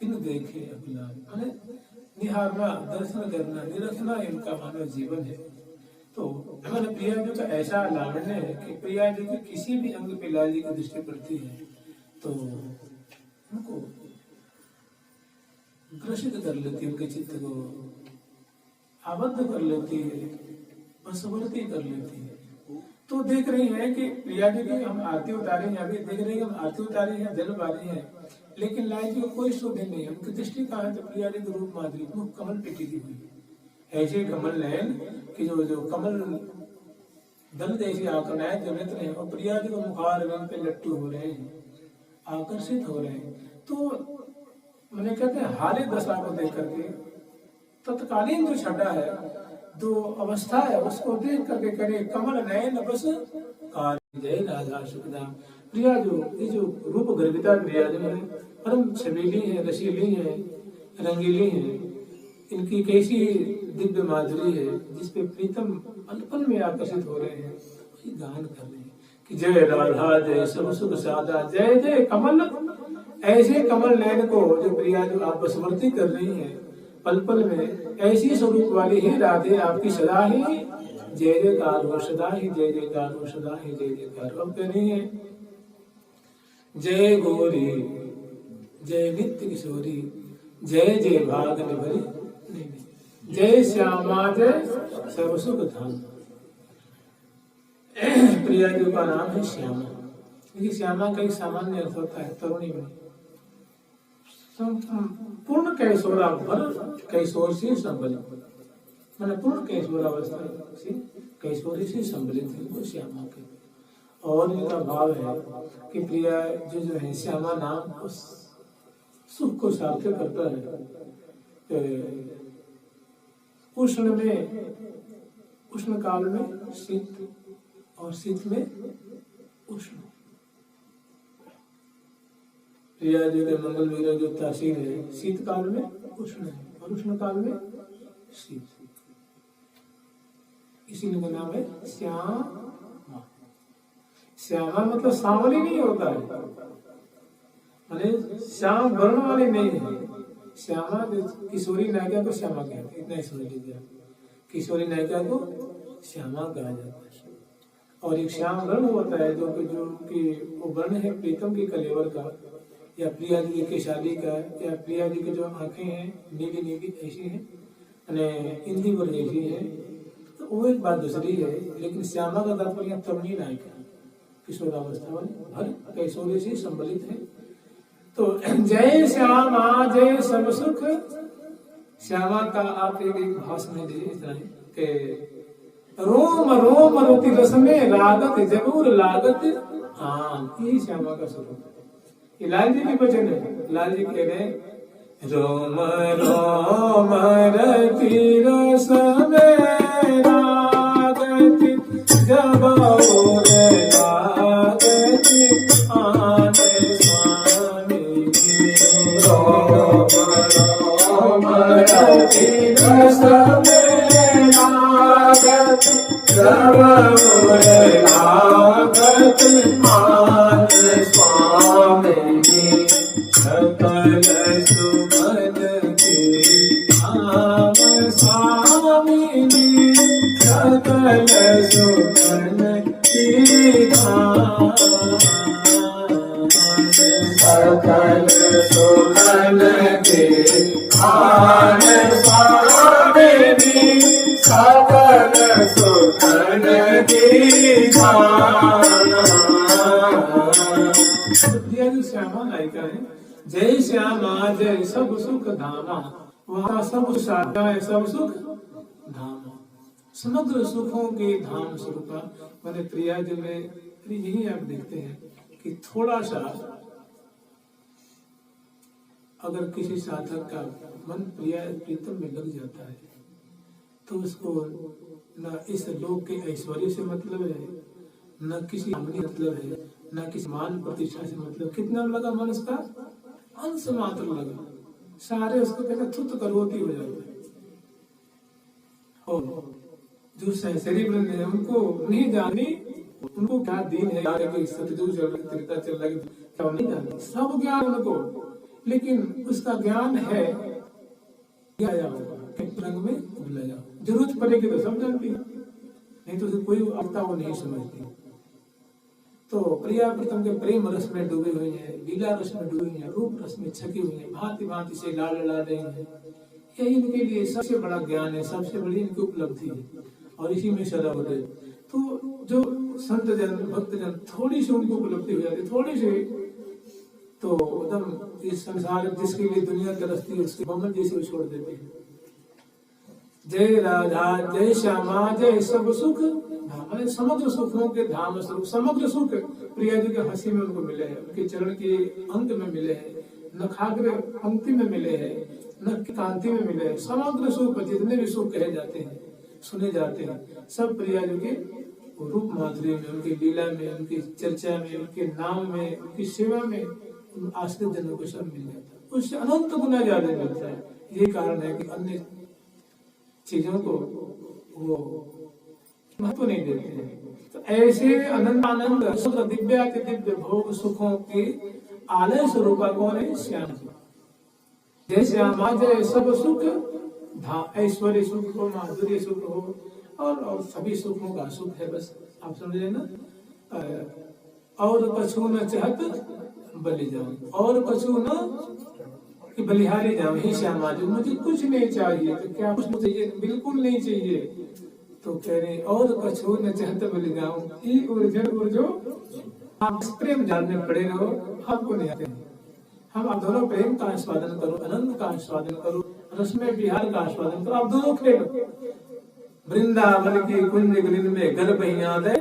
इन देखे अपना माने निहारना, दर्शन करना, निरखना इनका मानव जीवन है। तो हमारे प्रिया जी का ऐसा लावण्य है कि प्रिया जी के किसी भी अंग पे लाल जी की दृष्टि पड़ती है तो उनको ग्रसित कर लेती है, उनके चित्त को आबद्ध कर लेती है, वशवर्ती कर लेती है। तो देख रही है कि प्रिया जी की हम आरती उतारे हैं, अभी देख रहे हैं हम आरती उतारे हैं, जल बारे हैं, लेकिन लाल जी को कोई शोभे नहीं है। उनकी दृष्टि कहाँ है? तो प्रिया जी के रूप माधुरी मुख कमल पे टिकी हुई है। ऐसे कमल नयन कि जो कमल दल जैसी आंखें जो नेत्र हैं, और प्रिया जी को मुखारविंद पे लट्टू हो रहे हैं, आकर्षित हो रहे हैं। तो मैंने कहते हैं हाले दशा को देख करके तत्कालीन जो छटा है जो अवस्था है उसको देख करके करे कमल नयन बस काल जय राधा सुखदाम। प्रिया जो ये जो रूप गर्भिता प्रिया जो है परम छबीली है, रसीली है, रंगीली है, इनकी कैसी दिव्य माधुरी है जिसपे प्रीतम पल पल में आकर्षित हो रहे हैं, वही गान कर रहे हैं कि जय राधा जय सब सुख सादा जय जय कमल। ऐसे कमल नयन को जो प्रिया जो आप बसवर्ती कर रही हैं पल पल में, ऐसी स्वरूप वाली ही राधे आपकी सदा ही जय जयकार हो, सदा ही जय जयकार हो, सदा ही जय जयकार। अब कह रही है जय गौरी जय नित्य किशोरी जय जय भाग भरी, जय श्यामा जय सर्व सुख धाम। प्रिया जी का नाम है श्यामा। ये श्यामा का एक सामान्य अर्थ होता है तरुणी में, पूर्ण कैशोरा भर कैशोर से संबलित, मैंने पूर्ण कैशोरावस्था से कैशोरी से संबलित है वो श्यामा के। और इनका भाव है कि प्रिया जो है श्यामा नाम उस सुख को सार्थक करता है। उष्ण में उष्ण काल में शीत और शीत में उष्ण। प्रिया जी के मंगल विग्रह जो तासीर है शीत काल में उष्ण है और उष्ण काल में शीत, इसीलिए का नाम है श्यामा। श्यामा मतलब सांवली नहीं होता है, माने श्याम वर्ण वाली नहीं है। श्यामा किशोरी नायिका को श्यामा कहते हैं, इतना ही समझ लीजिए। किशोरी नायिका को श्यामा कहा जाता है। और एक श्याम वर्ण होता है जो कि वो वर्ण है प्रीतम की कलेवर का, या प्रिया जी के शादी का, या प्रिया जी की जो आंखें हैं नीली नीली ऐसी हैं, इंदी वर्ण ऐसी है, तो वो एक बात दूसरी है। लेकिन श्यामा का तात्पर्य तरुणी नायिका किशोरावस्था वाली हर कैशोरी से संबलित है। तो जय श्यामा जय सब सुख। श्यामा का आप एक भाव समझ लीजिए इस तरह के रोम रोम रति रस में लागत जरूर लागत आन, यही श्यामा का स्वरूप है। ये लाल जी के वचन है। लाल जी कह रहे हैं रोम रोम रति रस में लागत जरूर लागत आन स्वामी। रोम रोम रति रस में लागत जरूर लागत आन स्वामी। सकल सुमन की धाम स्वामिनी, सकल सुमन की धाम, सकल सुमन की धाम स्वामिनी, सकल सुमन की धाम। श्यामा नायिका है। जय श्यामा जय सब सुख धामा, वहाँ सब साधा है सब सुख धामा, समग्र सुखों के धाम स्वरूपा। मैंने प्रिया जी में यही आप देखते हैं कि थोड़ा सा अगर किसी साधक का मन प्रिया प्रीतम में लग जाता है तो उसको न इस लोक के ऐश्वर्य से मतलब है, न किसी आमनी मतलब है, न किसी मान प्रतिष्ठा से मतलब। कितना लगा मन उसका अंश मात्र लगा, सारे उसको कहते थुत करोती हो जाते हैं। और जो शरीर वृंद है उनको नहीं जानी उनको क्या दीन है, सतयुग चल रहा त्रेता चल रहा क्या नहीं जानी, सब ज्ञान उनको, लेकिन उसका ज्ञान है रंग में उबलाया। जरूरत पड़ेगी तो सब जानती है, नहीं तो कोई अवता वो नहीं समझती। तो प्रिया प्रीतम के प्रेम रस में डूबी हुई है, लीला रस में डूबी हुई है, रूप रस में छकी हुई है, भांति भांति से लाल लड़ा रही है। यही इनके लिए सबसे बड़ा ज्ञान है, सबसे बड़ी इनकी उपलब्धि है और इसी में सदा होते। तो जो संत जन भक्त जन थोड़ी सी उनको उपलब्धि हो जाती, थोड़ी सी, तो एकदम इस संसार जिसके लिए दुनिया तरसती है उसके बमन जैसे छोड़ देते हैं। जय राधा जय श्यामा जय सब सुख धाम, समग्र सुखों के धाम स्वरूप। समग्र सुख प्रिया जी के हंसी में उनको मिले हैं, उनके चरण के अंत में मिले हैं, नखाग्र पंक्ति में मिले हैं, नख कांति में मिले हैं। समग्र सुख जितने भी सुख कहे जाते हैं सुने जाते हैं। सब प्रिया जी के रूप माधुर्य में, उनकी लीला में, उनकी चर्चा में, उनके नाम में, उनकी सेवा में आश्रित जनों को सब मिल जाता है, उससे अनंत गुना ज्यादा मिलता है। ये कारण है कि अन्य चीजों को वो महत्व नहीं देते हैं। तो ऐसे अनंत आनंद सुख दिव्याति दिव्य भोग सुखों के आलय स्वरूपा कौन है? श्याम जी। जय श्यामा जय सब सुख ऐश्वर्य सुख हो, माधुर्य सुख हो, और सभी सुखों का सुख है। बस आप समझ लेना। और कछु न चाहत बलि जाऊं, और कछु न कि बलिहारी जाऊं। हे श्यामा जी मुझे कुछ नहीं चाहिए। तो क्या कुछ चाहिए? बिल्कुल नहीं चाहिए। तो कह रहे और कछु न चाहत बलि जाऊं, ई ऊर्जन ऊर्जो आप प्रेम जाल में पड़े रहो, आपको नहीं आते। हम आप दोनों प्रेम का आस्वादन करो, आनंद का आस्वादन करो, रसमय विहार का आस्वादन करो, आप दोनों खेलो। वृंदावन की कुंज गलिन में गल बहिया दे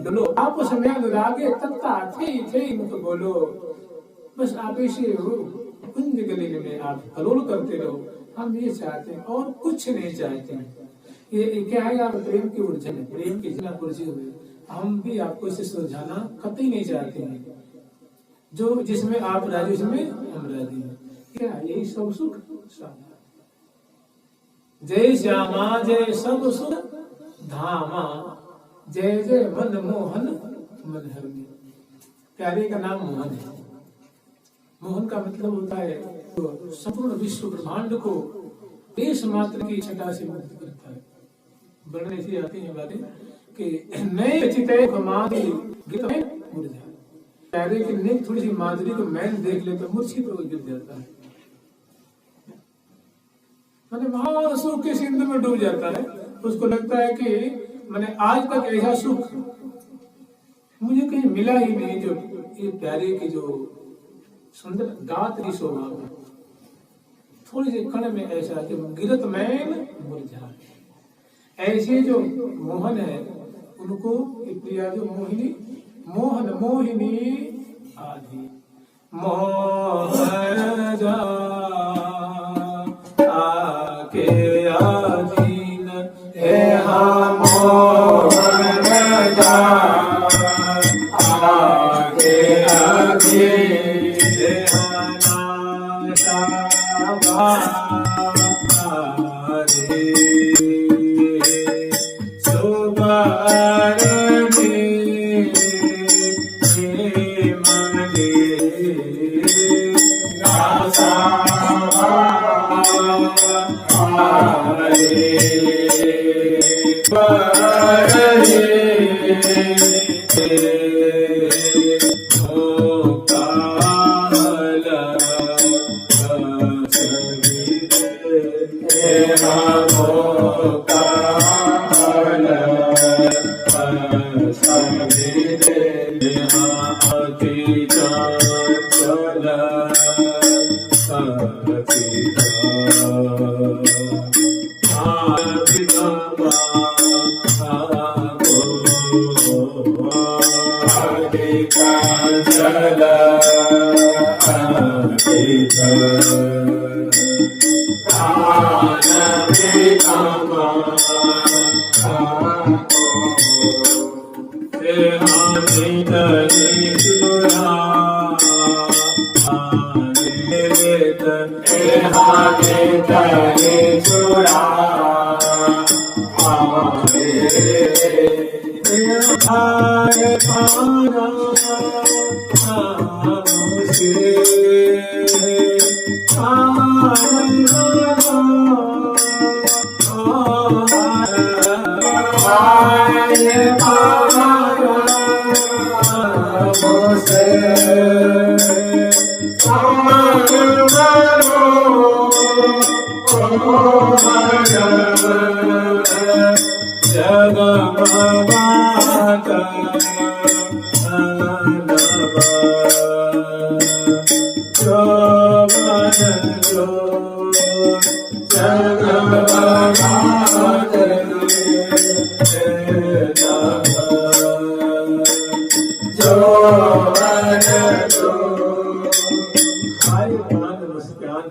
डोलो, आपस में अनुरागे तत्ता थे मुख बोलो। बस आप ऐसे हो कुंज गलिन में आप कलोल करते रहो। हम ये चाहते हैं और कुछ नहीं चाहते हैं। ये क्या है? आप प्रेम की ऊर्जा है, प्रेम की जना ऊर्जा हुई। हम भी आपको इसे सुलझाना कतई नहीं चाहते हैं। जो जिसमें आप राजी उसमें हम राजी हैं। क्या यही सब सुख? जय श्यामा जय सब सुख धामा, जय जय मन मोहन मन हरणी। प्यारे का नाम मोहन है। मोहन का मतलब होता है तो संपूर्ण विश्व ब्रह्मांड को देश मात्र की छटा से मुक्त करता है। वर्णन ऐसी आती है बातें कि नए चिते माधुरी गीत में मुड़ जाए। प्यारे की नेक थोड़ी सी माधुरी को मैन देख ले तो मूर्छित हो गिर जाता है, मैंने महासुख के सिंधु में डूब जाता है। उसको लगता है कि मैंने आज तक ऐसा सुख मुझे कहीं मिला ही नहीं जो ये प्यारे की जो सुंदर गात की शोभा। थोड़ी सी क्षण में ऐसा कि गिरत मैन मुरझा। ऐसे जो मोहन है उनको प्रिया जो मोहिनी मोहन मोहिनी आदि मोहन जा आके आदीन हे मोहन जा आके आदीन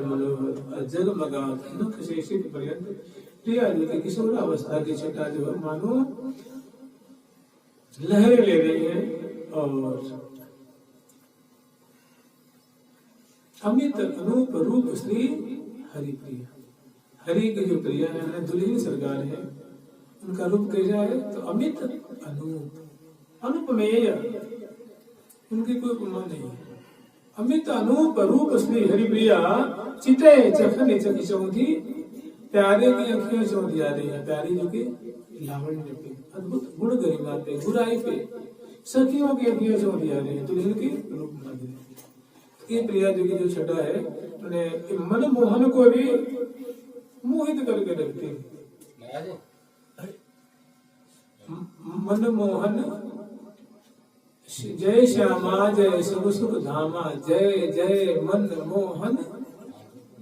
मनोहर जगमगात नख शेषित पर्यंत प्रिया जी की किशोरावस्था की छटा जो है मानो लहरें ले रही है और अमित अनूप रूप श्री हरिप्रिया। हरि की जो प्रिया है दुल्हन सरकार है, उनका रूप कैसा है तो अमित अनूप अनुपमेय, उनकी कोई उपमा नहीं है। अमित अनूप रूप श्री हरिप्रिया चिते चखने चखी चौंधी, प्यारे की अखियां चौंधी आ रही है, प्यारी जो की लावण्य पे अद्भुत गुण गरिमा पे बुराई पे सखियों की अखियां चौंधी आ रही है दुल्हन की रूप माधुरी। ये प्रिया जी की जो छटा है मन मोहन को भी मोहित करके रखती है। मन मोहन जय श्यामा जय शुभ सुख धामा, जय जय मन मोहन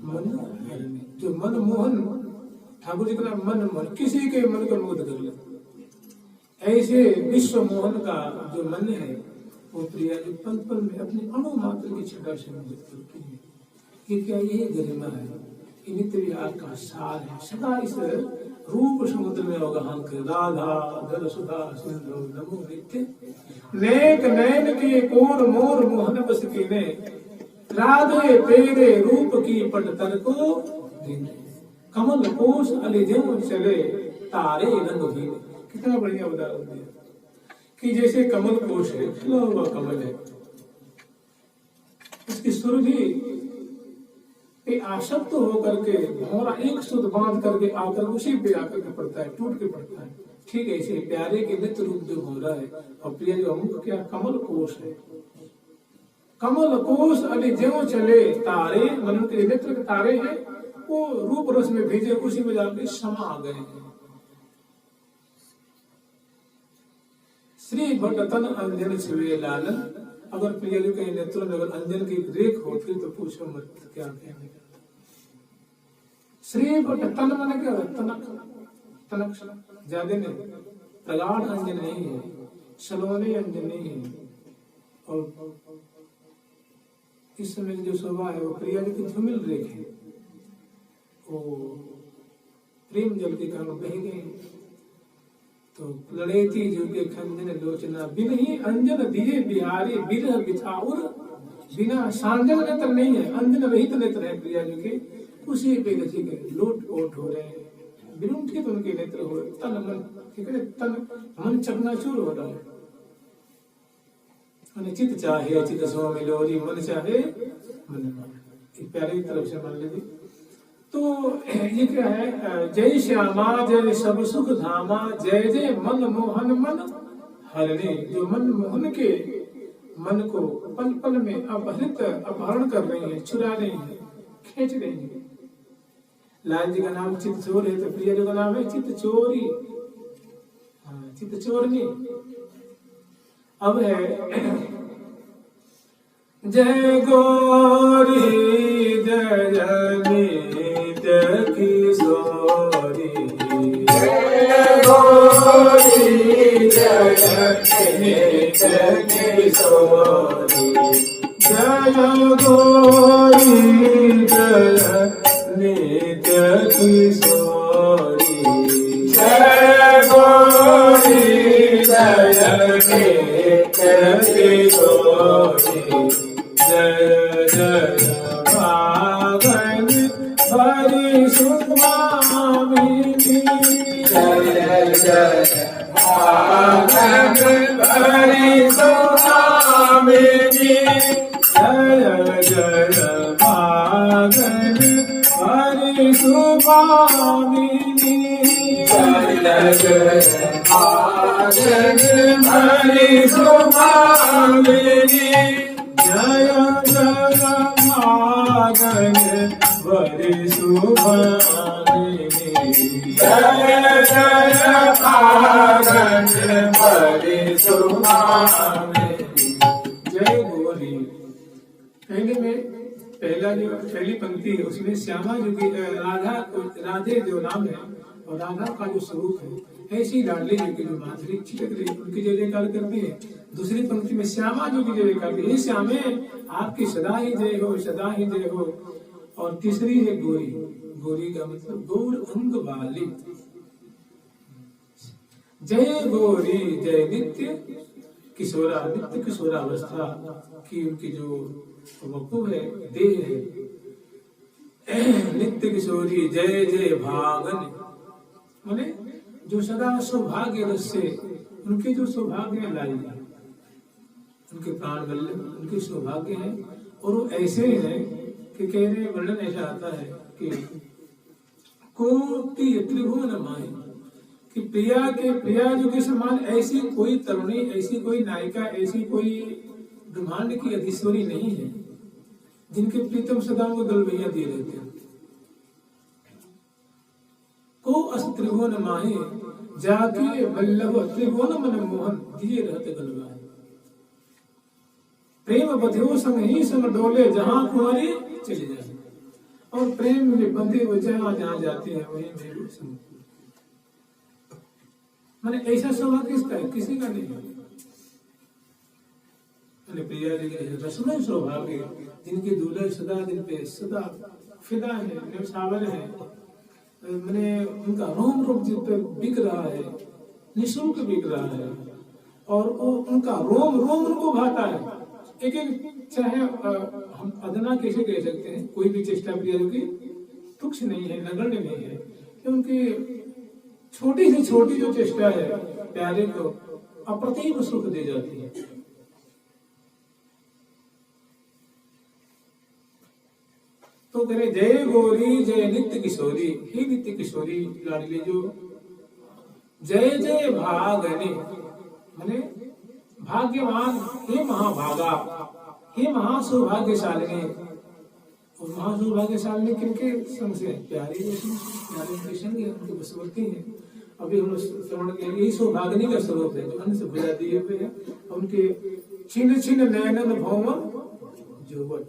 मन हरने। जो मन मोहन ठाकुर जी का मन मोहन किसी के मन को मुग्ध कर ले, ऐसे विश्व मोहन का जो मन है वो प्रिया जी पल पल में अपने अणु मात्र की छटा से मुग्ध करती है। ये क्या यही गरिमा है, ये नित्य विहार का सार है। सदा इस रूप समुद्र में अवगाहन कर राधा दर सुधा सिंधु नमो नित्य नेक नैन के कोर मोर मोहन बस कीने, राधे तेरे रूप की पट तर को कमल कोश अले ज्यों चले तारे रंग भीने। कितना बढ़िया उदाहरण दिया कि जैसे कमल कोश है, खिला हुआ कमल है, उसकी सुरभि पे आसक्त होकर के भौरा एक सुध बांध करके आकर उसी पे आकर के पड़ता है, टूट के पड़ता है। ठीक है, ऐसे प्यारे के नित्य रूप जो भौरा है और प्रिय जो अमुक क्या कमल कोश है। कमल कोश अली ज्यों चले तारे, मन के नेत्र के तारे हैं, वो रूप रस में भेजे उसी में जाके समा गए हैं। श्री भट्ट तन अंजन शिवे लालन, अगर प्रिय जी के नेत्रों में अगर अंजन की रेख होती तो पूछो मत क्या कहने का। श्री भट्ट तन मन क्या तनक तनक ज्यादा नहीं, प्रगाढ़ अंजन नहीं है, सलोने अंजन नहीं है। और इस समय जो शोभा है वो प्रिया जी की धूमिल रेख है, वो प्रेम जल के कारण बह गए। तो लड़ेती जो के खंजन लोचना बिन ही अंजन दिए बिहारी बिरह बिछाउर, बिना सांजन नेत्र नहीं है, अंजन रहित नेत्र है प्रिया जी के, उसी पे रची गए लोट पोट हो रहे हैं, विरुंठित उनके नेत्र हो रहे, तन मन ठीक है, तन मन चकनाचूर हो रहा है। चित चाहे चित सो मिलोरी, मन चाहे मन माने, प्यारे की तरफ से मान लीजिए। तो ये क्या है, जय श्यामा जय सब सुख धामा, जय जय मन मोहन मन हरने। जो मन मोहन के मन को पल पल में अपहरित अपहरण कर रही है, चुरा रही है, खींच रही है। लाल जी का नाम चित चोर है तो प्रिया जी का नाम है चित चोरी, चित चोरनी। अब है जय गौरी जय नित्य किशोरी, जय गौरी जय नित्य किशोरी, जय गौरी जय नित्य किशोरी, जय गौरी जय नित्य किशोरी, जय जय भागन भरी सुमामिनी, जय जय भागन भरी सुमामिनी, जय जय भागन भरी सुमामिनी, जय जय भागन भरी सुमामिनी, जय जय भागन भरी सुमामिनी, जय जय भागन भरी सुमामिनी। जय गौरी, पहली पंक्ति है उसमें श्यामा जो की राधे जो नाम है और राधा का जो स्वरूप है, ऐसी लाडली जी की जो माधुरी छिटक रही उनकी जय जयकार करती है। दूसरी पंक्ति में श्यामा जो की जय जयकार करती है, श्यामे आपकी सदा ही जय हो, सदा ही जय हो। और तीसरी है गोरी। गोरी का मतलब गौर अंग वाली। जय गौरी जय नित्य किशोरा, नित्य किशोरावस्था की उनकी जो वकूफ है, देह है। नित्य किशोरी जय जय भागन, माने जो सदा सौभाग्य रस से उनके जो सौभाग्य लाई, उनके प्राण वल्लभ उनके सौभाग्य है। और वो ऐसे हैं कि कहने वर्णन ऐसा आता है कि कोटि त्रिभुवन माही, कि प्रिया के प्रियाजू के समान ऐसी कोई तरुणी, ऐसी कोई नायिका, ऐसी कोई ब्रह्मांड की अधीश्वरी नहीं है जिनके प्रीतम सदा को दल भैया दिए रहते हैं। को अस त्रिभुवन माही जाके वल्लभ त्रिभुवन मन मोहन दिए रहते गलवा। प्रेम बधियो संग ही संग डोले जहां कुंवरी चले जाए, और प्रेम में बंधे हुए जहां जहां जाते हैं वही मेरे संग। मैंने ऐसा सौभाग्य किसका है? किसी का नहीं है। प्रिया जी के रसमय सौभाग्य, जिनके दूल्हे सदा दिन पे सदा फिदा है, सावर है, मैंने उनका रोम रोम जिन पे बिक रहा है, निःशुल्क बिक रहा है, और वो उनका रोम रोम उनको भाता है। एक एक चाहे हम अदना कैसे कह सकते हैं, कोई भी चेष्टा प्रिया की तुच्छ नहीं है, नगण्य नहीं है, क्योंकि छोटी से छोटी जो चेष्टा है प्यारे को अप्रतिम सुख दे जाती है। तो करे जय गौरी जय नित्य किशोरी, हे नित्य किशोरी लाडली जो जय जय भागने, माने भाग्यवान, हे महाभागा, हे महासौभाग्यशालिनी। और महासौभाग्यशालिनी किनके संग से? प्यारे के संग है, उनके बसवर्ती है। अभी हम श्रवण के यही सौभाग्यनी का स्वरूप है जो अन्न से भुजा दिए हुए है। उनके छिन्न छिन्न नयनन भौम जुवत,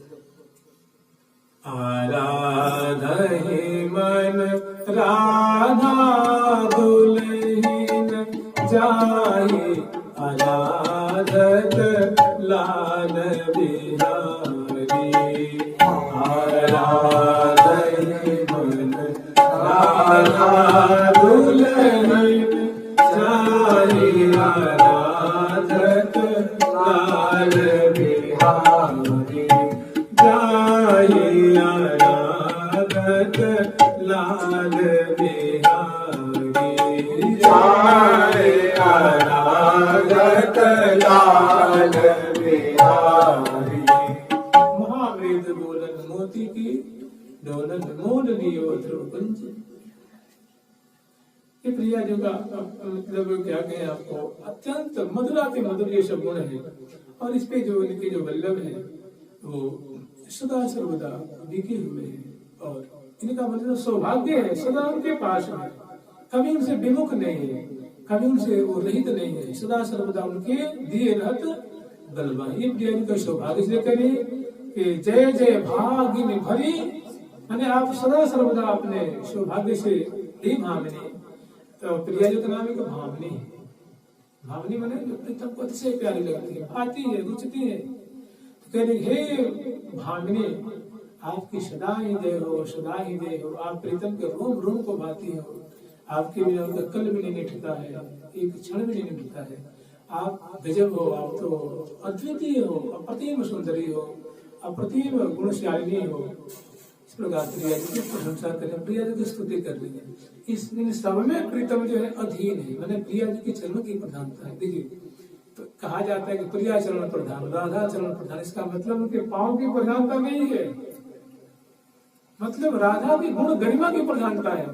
आराधहि मन राधा दुल्हीन जाहि, आराधत लाल बिहारी। आराधहि मन राधा दुल्हीन जाहि, आराधत लाल बिहारी। जाहि आराधत लाल बिहारी, जाहि आराधत लाल बिहारी। महावेद बोलन मोती की डोलन मोल लियो ध्रुव कुंज। ये प्रिया जी का मतलब क्या कहें आपको, अत्यंत मधुराति मधुर ये सब गुण है। और इस पे जो इनके जो वल्लभ है वो सदा सर्वदा बिके हुए हैं, और इनका मतलब सौभाग्य है सदा उनके पास है, कभी उनसे विमुख नहीं है, कभी उनसे वो रहित नहीं है, सदा सर्वदा उनके दिए रहत गलबा। ये प्रिया जी का सौभाग्य इसलिए करें कि जय जय भागिनी भरी, माने आप सदा सर्वदा अपने सौभाग्य से ही भावनी। तो प्रिया जी का नाम है भावनी। भावनी माने प्रीतम को अतिशय प्यारी लगती है, भाती है, रुचती है। कह रही हे भामिनी, आपकी सदा ही जय हो, सदा ही जय हो। आप प्रीतम के रोम रोम को भाती हो, आपके बिना उनका कल भी नहीं मिटता है, एक क्षण भी नहीं मिटता है। आप गजब हो, आप तो अद्वितीय हो, अप्रतिम सुंदरी हो, अप्रतिम गुणशालिनी हो। इस प्रकार प्रिया जी की प्रशंसा करें, प्रिया जी की स्तुति कर रही है। इस इन सब में प्रीतम जो है अधीन है, मैंने प्रिया जी के चरण की प्रधानता है। देखिए तो कहा जाता है कि प्रिया चरण प्रधान, राधा चरण प्रधान। इसका मतलब उनके पांव की प्रधानता नहीं है, मतलब राधा की गुण गरिमा की प्रधानता है,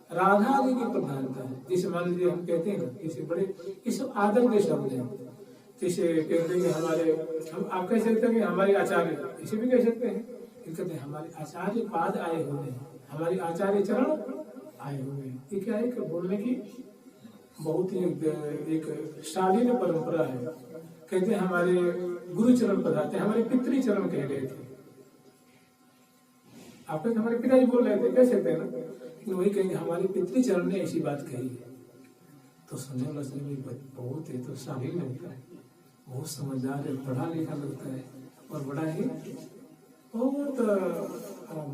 राधा जी की प्रधानता है। जैसे मान लीजिए हम कहते हैं, जैसे बड़े ये सब आदर के शब्द हैं। जैसे कहते हैं हमारे, हम आप कह सकते हैं कि हमारे आचार्य, इसे भी कह सकते हैं, कहते हैं हमारे आचार्य पाद आए हुए हैं, हमारे आचार्य चरण आए हुए हैं। ये क्या है कि बोलने की बहुत ही एक शालीन परंपरा है। कहते हैं हमारे गुरु चरण पधारते, हमारे पितृ चरण कह रहे थे। आप हमारे पिताजी बोल रहे थे, कह सकते हैं ना, लेकिन वही कहेंगे हमारे पितृ चरण ने ऐसी बात कही है। तो सुनने वाला बहुत है, तो शालीन लगता है, बहुत समझदार है, पढ़ा लिखा लगता है, और बड़ा ही बहुत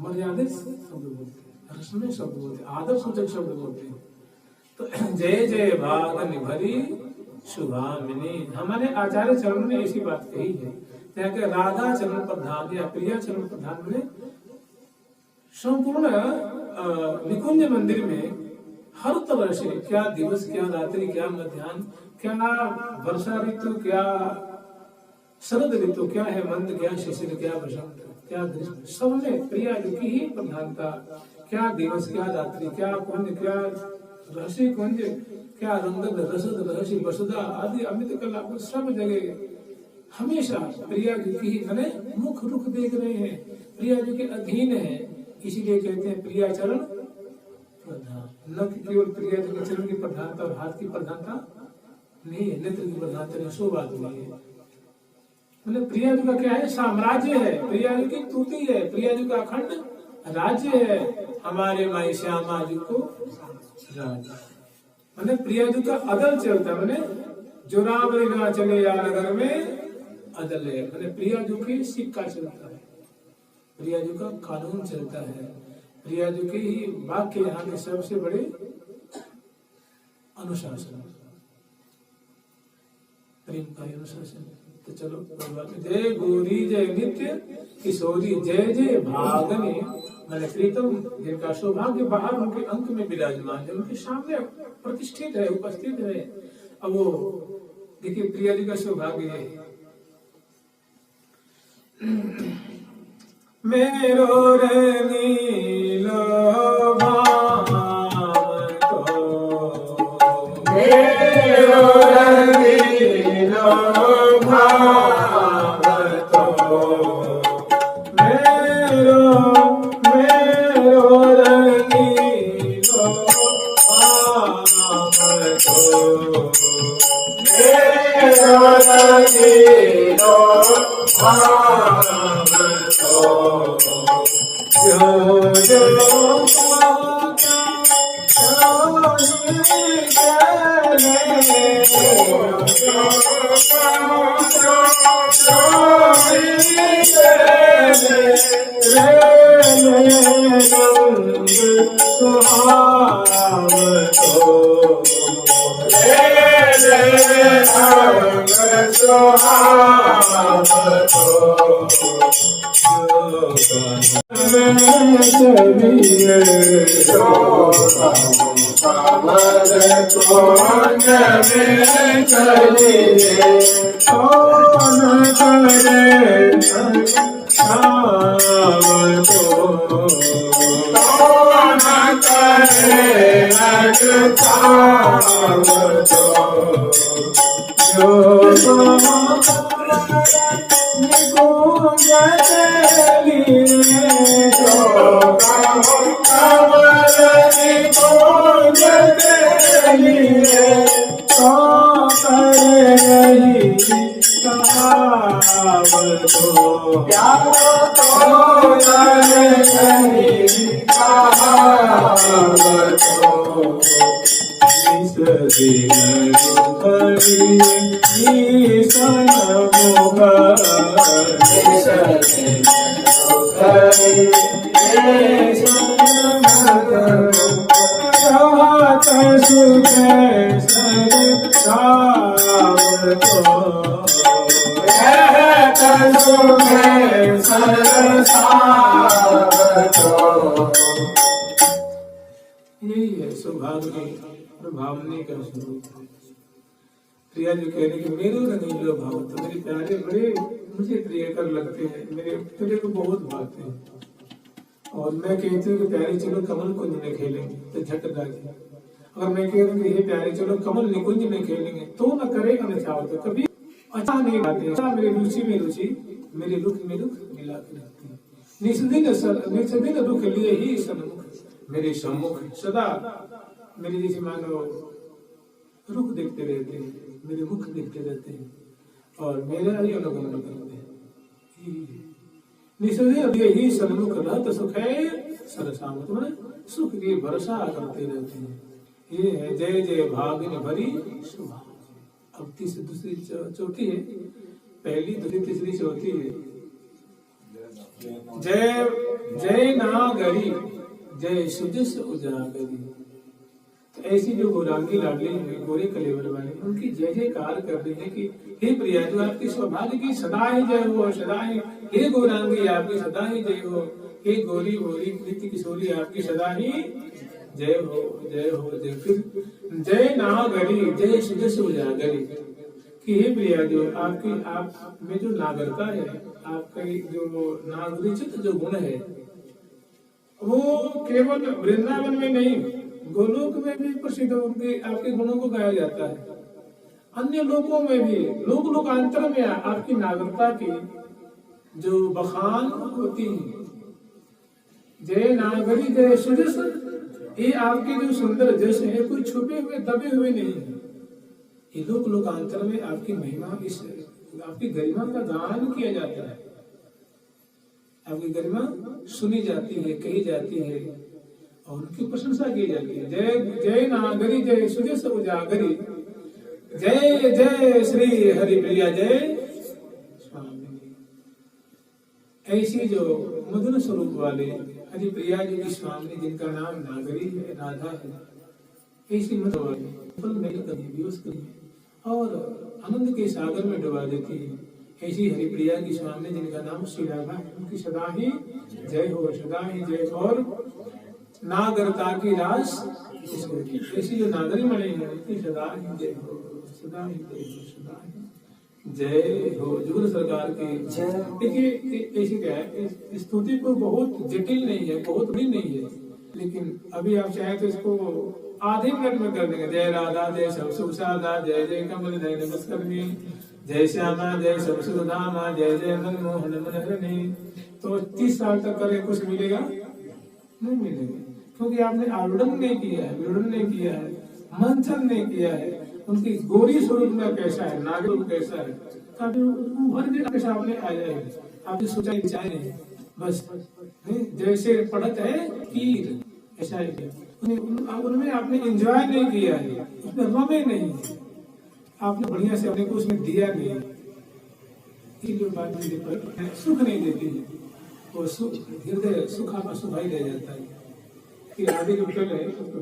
मर्यादित शब्द बोलते हैं, रसमय शब्द बोलते हैं, आदर सूचक शब्द बोलते हैं। तो जय जय भागन भरी शुभामिनी, हमारे आचार्य चरण ने ऐसी बात कही है। कि राधा चरण प्रधान या प्रिया चरण प्रधान में संपूर्ण निकुंज मंदिर में हर तरह से, क्या दिवस, क्या रात्रि, क्या मध्याह्न, क्या वर्षा ऋतु, क्या शरद ऋतु, क्या हेमंत, क्या शिशिर, क्या बसंत, क्या ग्रीष्म, सब में प्रिया जी की ही प्रधानता। क्या दिवस, क्या रात्रि, क्या कुंज, क्या रहस्य कुंज, क्या रंगद, रसद, रहस्य, वसुधा आदि अमित कला, सब जगह हमेशा प्रिया जी की ही मैंने मुख रुख देख रहे हैं, प्रिया जी के अधीन है। इसीलिए कहते हैं प्रिया चरण प्रधान। न केवल प्रिया जी के चरण की प्रधानता और हाथ की प्रधानता नहीं है, नेत्र की प्रधानता, सो बात नहीं है। मतलब प्रिया जी का क्या है, साम्राज्य है, प्रिया जी की स्तुति है, प्रिया जी का अखंड राज्य है। हमारे माई श्यामा जी को राज, मैंने प्रिया जी का अदल चलता है, मैंने जो रावण ना चले या नगर में अदल है, मैंने प्रिया जी की सिक्का चलता है, प्रिया जी का कानून चलता है, प्रिया जी के ही वाक्य यहाँ के सबसे बड़े अनुशासन, प्रेम का अनुशासन। तो चलो जय गौरी जय नित्य किशोरी, जय जय भागने, मैंने प्रीतम जिनका सौभाग्य बाहर उनके अंक में विराजमान है, उनके सामने प्रतिष्ठित है, उपस्थित है। अब वो देखिए प्रिया जी का सौभाग्य है, मेरो नीलो भाव तो, मेरो नीलो भाव तो, मेरो नीलो भाव तो, मेरो नीलो भाव जो जो यही है सौभाग्य और भावने का स्वरूप। प्रिया जी कह रही कि मेरो रंगीलो भाव तो, मेरे प्यारे बड़े मुझे प्रिय कर लगते हैं, मेरे तेरे को बहुत भागते हैं। और मैं कहती हूँ कि प्यारे चलो कमल कुंज में खेलेंगे, तो झट दागी। अगर मैं कह रही हे प्यारे चलो कमल निकुंज में खेलेंगे, तो न करेगा न चाहो तो कभी अच्छा नहीं बातें। मेरी रुचि में रुचि, मेरे रुख में रुख मिला के रखती है। निस्दिन रुख लिए ही सन्मुख, मेरे सम्मुख सदा मेरे जैसे मानो रुख देखते रहते हैं, मेरे मुख देखते रहते हैं और मेरा ही अनुगमन करते हैं। निस्दिन ही सन्मुख रहत सुख है सरसामत, में सुख की वर्षा करते रहते हैं। ये है जय जय भागिन भरी शुभा। अब दूसरी चौथी है, पहली दूसरी तीसरी चौथी है। जय जय नागरी जय सुजस उजागरी। तो ऐसी जो गौरांगी लाडली है गोरे कलेवर वाले उनकी जय जयकार कर रही है कि हे प्रिया जो आपकी सौभाग्य की सदा ही जय हो, सदा ही हे गौरांगी आपकी सदा ही जय हो, हे गौरी गौरी कृति किशोरी आपकी सदा ही जय हो जय हो जय। फिर जय नागरी जय सुजस उजागरी कि हे प्रिया जो आपकी आप में जो नागरता है, आपका जो नागरिचित जो गुण है वो केवल वृंदावन में नहीं गोलोक में भी प्रसिद्ध होंगे, आपके गुणों को गाया जाता है। अन्य लोकों में भी लोक लोकांतर में आपकी नागरिकता की जो बखान होती है। जय नागरी जय सुजस, ये आपके जो सुंदर जस है कोई छुपे हुए दबे हुए नहीं है। ये लोक लोकांतर में आपकी महिमा, इस आपकी गरिमा का गान किया जाता है, आपकी गरिमा सुनी जाती है, कही जाती है और उनकी प्रशंसा की जाती है। जय जय नागरी जय सुजस उजागरी जय जय श्री हरिप्रिया जय स्वामी। ऐसी जो मधुर स्वरूप वाले हरिप्रिया जी की स्वामी जिनका नाम नागरी है, राधा है, ऐसी मधुर वाली फल नहीं कभी विवश करी और आनंद के सागर में डुबा देती है। ऐसी हरिप्रिया की स्वामी जिनका नाम श्री राधा है, उनकी सदा ही जय हो, सदा ही जय। और नागरता की रास ऐसी जो नागरी मणि है उनकी सदा ही जय हो, सदा ही जय हो, सदा ही जय हो। जुगल सरकार की देखिए ऐसी क्या है, इस स्तुति को बहुत जटिल नहीं है, बहुत बड़ी नहीं है, लेकिन अभी आप चाहे तो इसको आधे मिनट में कर देंगे। जय राधा जय सब सुख साधा जय जय कमल जय नमस्करणी जय श्यामा जय सब सुख धामा जय जय मनमोहन मनहरणी। तो 30 साल तक करे कुछ मिलेगा नहीं मिलेगा, क्योंकि आपने आरूढ़ नहीं किया है, विरूढ़ नहीं किया है, मंथन नहीं किया है। उनकी गोरी स्वरूप में कैसा है, नागरूप कैसा है, काफी कैसा आपने आया है, आपने सोचा विचार नहीं, बस जैसे पढ़त है कीर ऐसा है। उनमें आपने एंजॉय नहीं किया है, उसमें रमे नहीं, आपने बढ़िया से अपने को उसमें दिया नहीं। ये जो बात पर सुख नहीं देती है, वो सुख हृदय सुख आपका सुखाई रह जाता है कि आगे जो कल है उसको।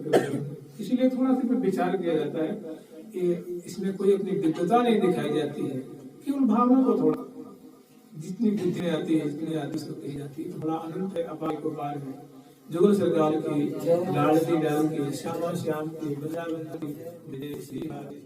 इसीलिए थोड़ा सा विचार किया जाता है कि इसमें कोई अपनी विद्वता नहीं दिखाई जाती है, केवल भावों को थोड़ा जितनी बुद्धि आती है जितनी आती है कही जाती है, थोड़ा अनंत है, अपार को पार है। जुगल सरकार की लाडली डाल की श्यामा श्याम की वृंदावन की जय श्री हरि।